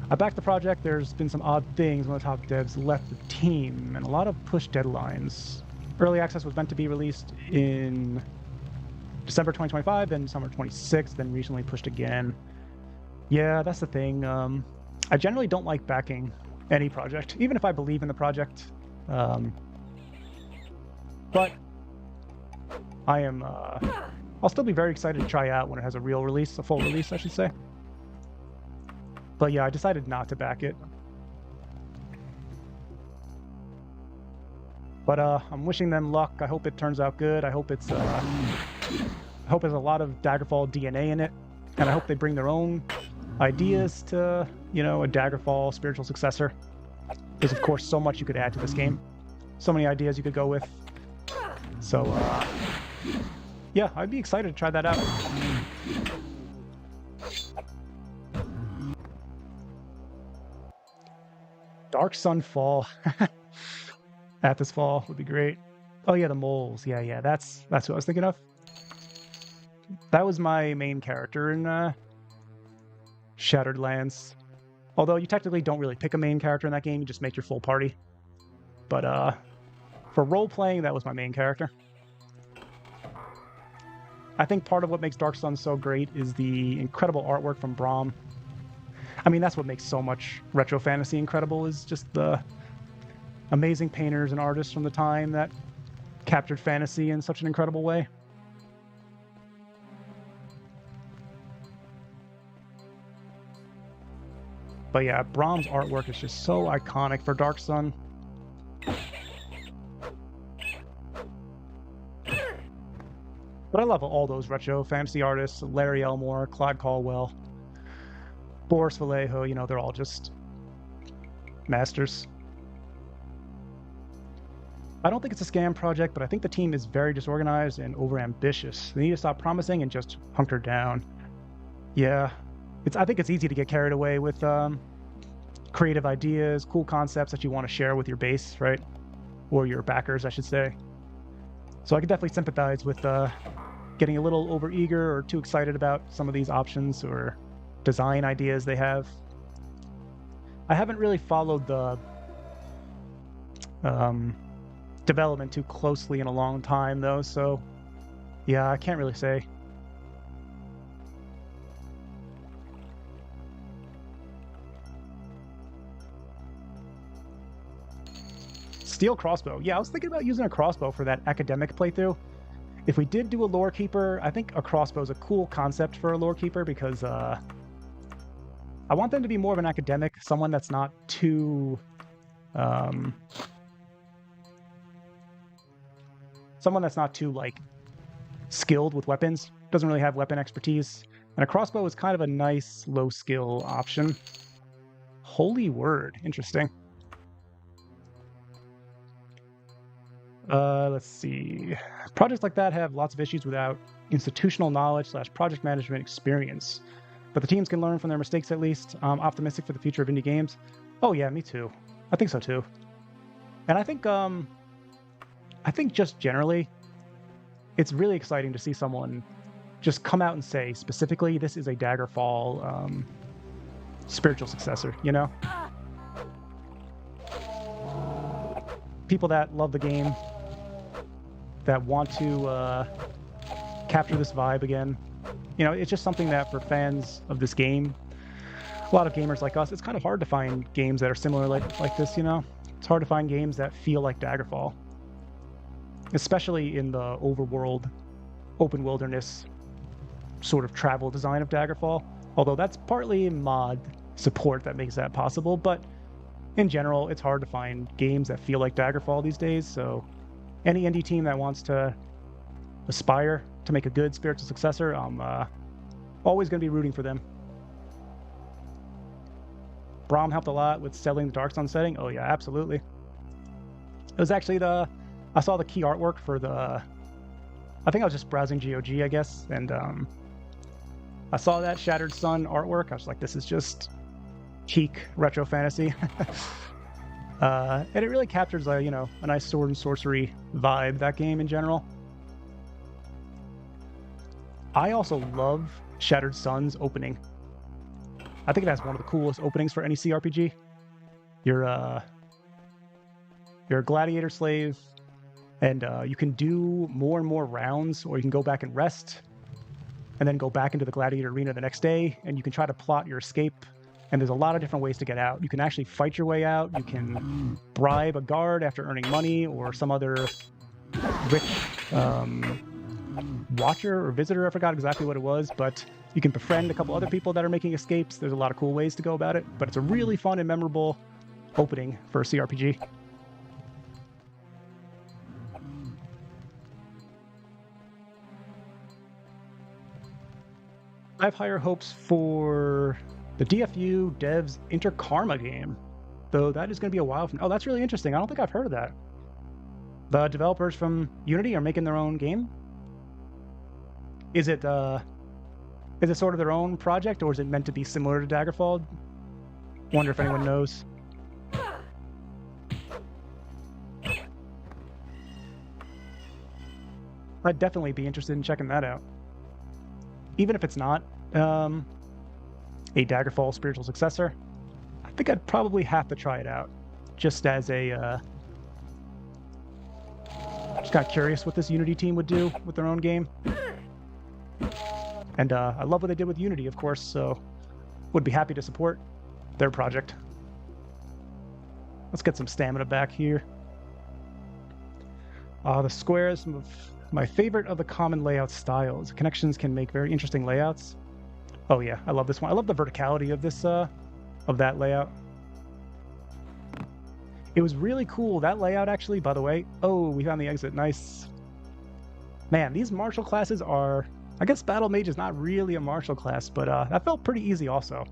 I backed the project. There's been some odd things when the top devs left the team, and a lot of push deadlines. Early access was meant to be released in December 2025, then summer 26, then recently pushed again. Yeah, that's the thing. I generally don't like backing any project, even if I believe in the project. But I am, I'll still be very excited to try out when it has a real release, a full release, I should say. But yeah, I decided not to back it. But I'm wishing them luck. I hope it turns out good. I hope it's I hope there's a lot of Daggerfall DNA in it, and I hope they bring their own ideas to, you know, a Daggerfall spiritual successor. There's of course so much you could add to this game, so many ideas you could go with. So yeah, I'd be excited to try that out. Dark Sun Fall. At this fall would be great. Oh yeah, the moles. Yeah, that's what I was thinking of. That was my main character in Shattered Lands. Although you technically don't really pick a main character in that game, you just make your full party. But for role-playing, that was my main character. I think part of what makes Dark Sun so great is the incredible artwork from Braum. I mean, that's what makes so much retro fantasy incredible, is just the amazing painters and artists from the time that captured fantasy in such an incredible way. But yeah, Brahm's artwork is just so iconic for Dark Sun. But I love all those retro fantasy artists, Larry Elmore, Claude Caldwell, Boris Vallejo, you know, they're all just masters. I don't think it's a scam project, but I think the team is very disorganized and overambitious. They need to stop promising and just hunker down. Yeah, I think it's easy to get carried away with creative ideas, cool concepts that you want to share with your base, right? Or your backers, I should say. So I can definitely sympathize with getting a little overeager or too excited about some of these options or design ideas they have. I haven't really followed the development too closely in a long time, though, so yeah, I can't really say. Steel crossbow. Yeah, I was thinking about using a crossbow for that academic playthrough. If we did do a lore keeper, I think a crossbow is a cool concept for a lore keeper because I want them to be more of an academic, someone that's not too like skilled with weapons, doesn't really have weapon expertise. And a crossbow is kind of a nice low skill option. Holy word, interesting. Let's see. Projects like that have lots of issues without institutional knowledge / project management experience. But the teams can learn from their mistakes at least. I'm optimistic for the future of indie games. Oh yeah, me too. I think so too. And I think just generally, it's really exciting to see someone just come out and say specifically, this is a Daggerfall spiritual successor, you know? People that love the game, that want to capture this vibe again. You know, it's just something that for fans of this game, a lot of gamers like us, it's kind of hard to find games that are similar like this, you know? It's hard to find games that feel like Daggerfall. Especially in the overworld, open wilderness sort of travel design of Daggerfall. Although that's partly mod support that makes that possible, but in general, it's hard to find games that feel like Daggerfall these days, so any indie team that wants to aspire to make a good spiritual successor, I'm always going to be rooting for them. Brahm helped a lot with selling the Dark Sun setting. Oh yeah, absolutely. It was actually I saw the key artwork for I think I was just browsing GOG, I guess, and I saw that Shattered Sun artwork. I was like, this is just cheek retro fantasy. And it really captures a nice sword and sorcery vibe, that game in general. I also love Shattered Sun's opening. I think it has one of the coolest openings for any CRPG. You're a gladiator slave, and you can do more and more rounds, or you can go back and rest, and then go back into the gladiator arena the next day, and you can try to plot your escape. And there's a lot of different ways to get out. You can actually fight your way out. You can bribe a guard after earning money, or some other rich watcher or visitor. I forgot exactly what it was, but you can befriend a couple other people that are making escapes. There's a lot of cool ways to go about it, but it's a really fun and memorable opening for a CRPG. I have higher hopes for the DFU Devs Interkarma game, though that is going to be a while from... Oh, that's really interesting. I don't think I've heard of that. The developers from Unity are making their own game? Is it sort of their own project, or is it meant to be similar to Daggerfall? Wonder if anyone knows. I'd definitely be interested in checking that out. Even if it's not a Daggerfall spiritual successor, I think I'd probably have to try it out, just as a... just got curious what this Unity team would do with their own game. And I love what they did with Unity, of course, so would be happy to support their project. Let's get some stamina back here. The square is my favorite of the common layout styles. Connections can make very interesting layouts. Oh yeah, I love this one. I love the verticality of this of that layout. It was really cool. That layout actually, by the way. Oh, we found the exit. Nice. Man, these martial classes are... I guess Battle Mage is not really a martial class, but that felt pretty easy also.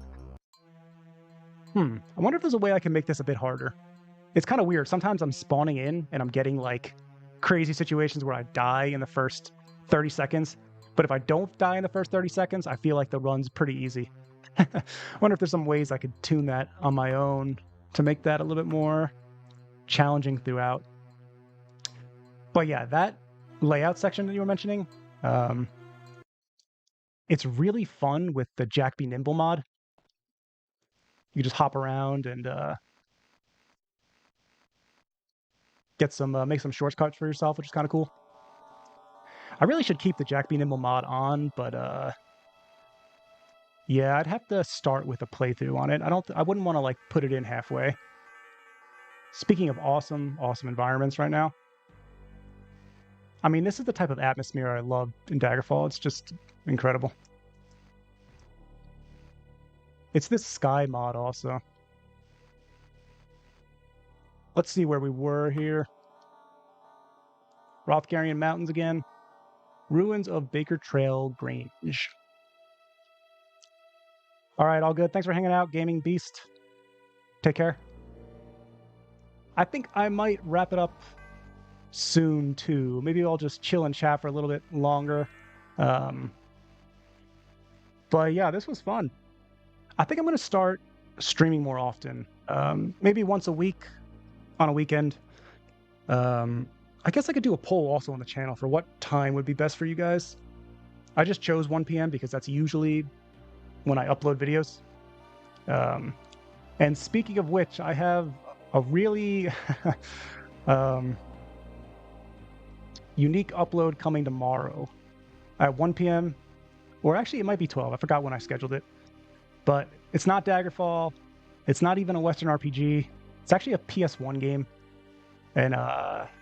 I wonder if there's a way I can make this a bit harder. It's kind of weird. Sometimes I'm spawning in and I'm getting like crazy situations where I die in the first 30 seconds. But if I don't die in the first 30 seconds, I feel like the run's pretty easy. I wonder if there's some ways I could tune that on my own to make that a little bit more challenging throughout. But yeah, that layout section that you were mentioning, it's really fun with the Jack Be Nimble mod. You just hop around and get some make some shortcuts for yourself, which is kind of cool. I really should keep the Jack Be Nimble mod on, but yeah, I'd have to start with a playthrough on it. I wouldn't want to like put it in halfway. Speaking of awesome environments right now. I mean, this is the type of atmosphere I love in Daggerfall. It's just incredible. It's this sky mod also. Let's see where we were here. Rothgarian Mountains again. Ruins of Baker Trail Grange. All right, all good. Thanks for hanging out, Gaming Beast. Take care. I think I might wrap it up soon, too. Maybe I'll just chill and chat for a little bit longer. But yeah, this was fun. I think I'm going to start streaming more often. Maybe once a week on a weekend. I guess I could do a poll also on the channel for what time would be best for you guys. I just chose 1 p.m. because that's usually when I upload videos. And speaking of which, I have a really unique upload coming tomorrow at 1 p.m. Or actually, it might be 12. I forgot when I scheduled it. But it's not Daggerfall. It's not even a Western RPG. It's actually a PS1 game. And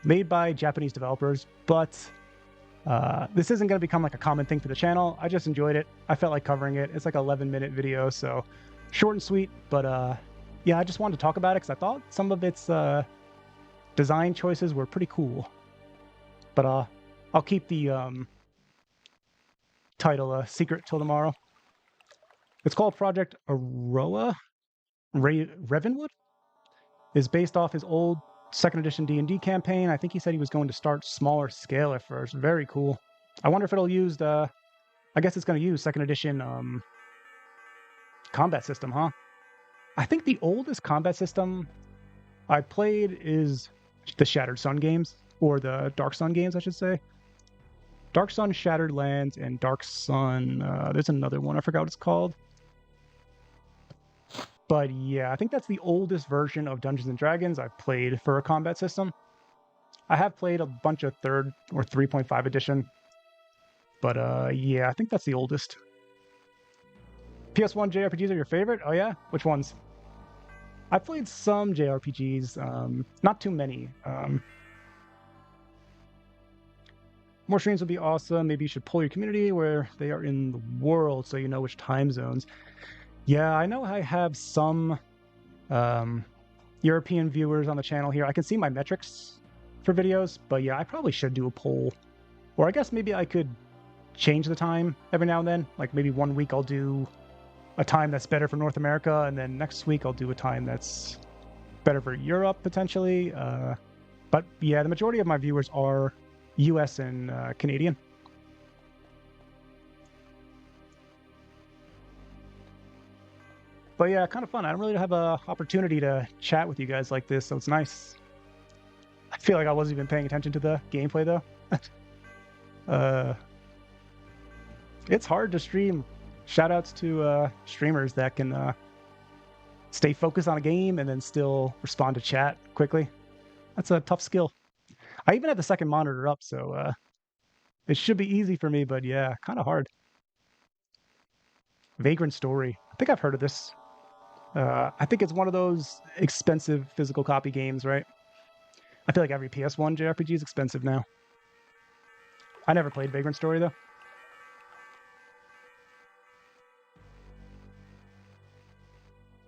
made by Japanese developers. But this isn't going to become like a common thing for the channel. I just enjoyed it. I felt like covering it. It's like an 11-minute video, so short and sweet. But yeah, I just wanted to talk about it because I thought some of its design choices were pretty cool. But I'll keep the title a secret till tomorrow. It's called Project Aroa. Ravenwood is based off his old 2nd edition D&D campaign. I think he said he was going to start smaller scale at first. Very cool. I wonder if it'll use I guess it's going to use 2nd edition combat system, huh? I think the oldest combat system I played is the Shattered Sun games, or the Dark Sun games, I should say. Dark Sun, Shattered Lands, and Dark Sun. There's another one. I forgot what it's called. But yeah, I think that's the oldest version of Dungeons & Dragons I've played for a combat system. I have played a bunch of 3rd or 3.5 edition. But yeah, I think that's the oldest. PS1 JRPGs are your favorite? Oh yeah? Which ones? I've played some JRPGs, not too many. More streams would be awesome. Maybe you should pull your community where they are in the world so you know which time zones. Yeah, I know I have some European viewers on the channel here. I can see my metrics for videos, but yeah, I probably should do a poll. Or I guess maybe I could change the time every now and then. Like maybe 1 week I'll do a time that's better for North America, and then next week I'll do a time that's better for Europe, potentially. But yeah, the majority of my viewers are US and Canadian. But yeah, kind of fun. I don't really have an opportunity to chat with you guys like this, so it's nice. I feel like I wasn't even paying attention to the gameplay, though. It's hard to stream. Shoutouts to streamers that can stay focused on a game and then still respond to chat quickly. That's a tough skill. I even have the second monitor up, so it should be easy for me, but yeah, kind of hard. Vagrant Story. I think I've heard of this. I think it's one of those expensive physical copy games, right? I feel like every PS1 JRPG is expensive now. I never played Vagrant Story, though.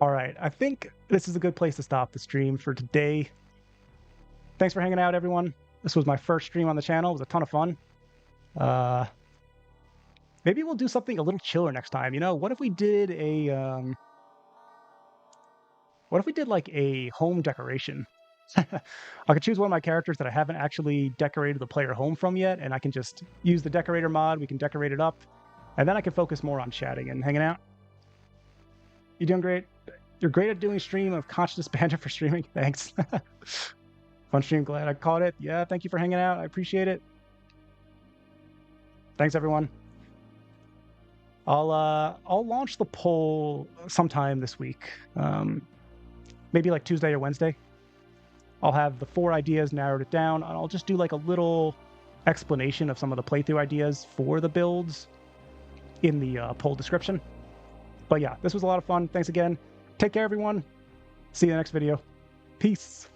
All right, I think this is a good place to stop the stream for today. Thanks for hanging out, everyone. This was my first stream on the channel. It was a ton of fun. Maybe we'll do something a little chiller next time. You know, what if we did a what if we did like a home decoration? I could choose one of my characters that I haven't actually decorated the player home from yet, and I can just use the decorator mod. We can decorate it up, and then I can focus more on chatting and hanging out. You're doing great. You're great at doing stream of conscious banter for streaming. Thanks. Fun stream. Glad I caught it. Yeah, thank you for hanging out. I appreciate it. Thanks, everyone. I'll launch the poll sometime this week. Maybe like Tuesday or Wednesday. I'll have the 4 ideas, narrowed it down, and I'll just do like a little explanation of some of the playthrough ideas for the builds in the poll description. But yeah, this was a lot of fun. Thanks again. Take care, everyone. See you in the next video. Peace.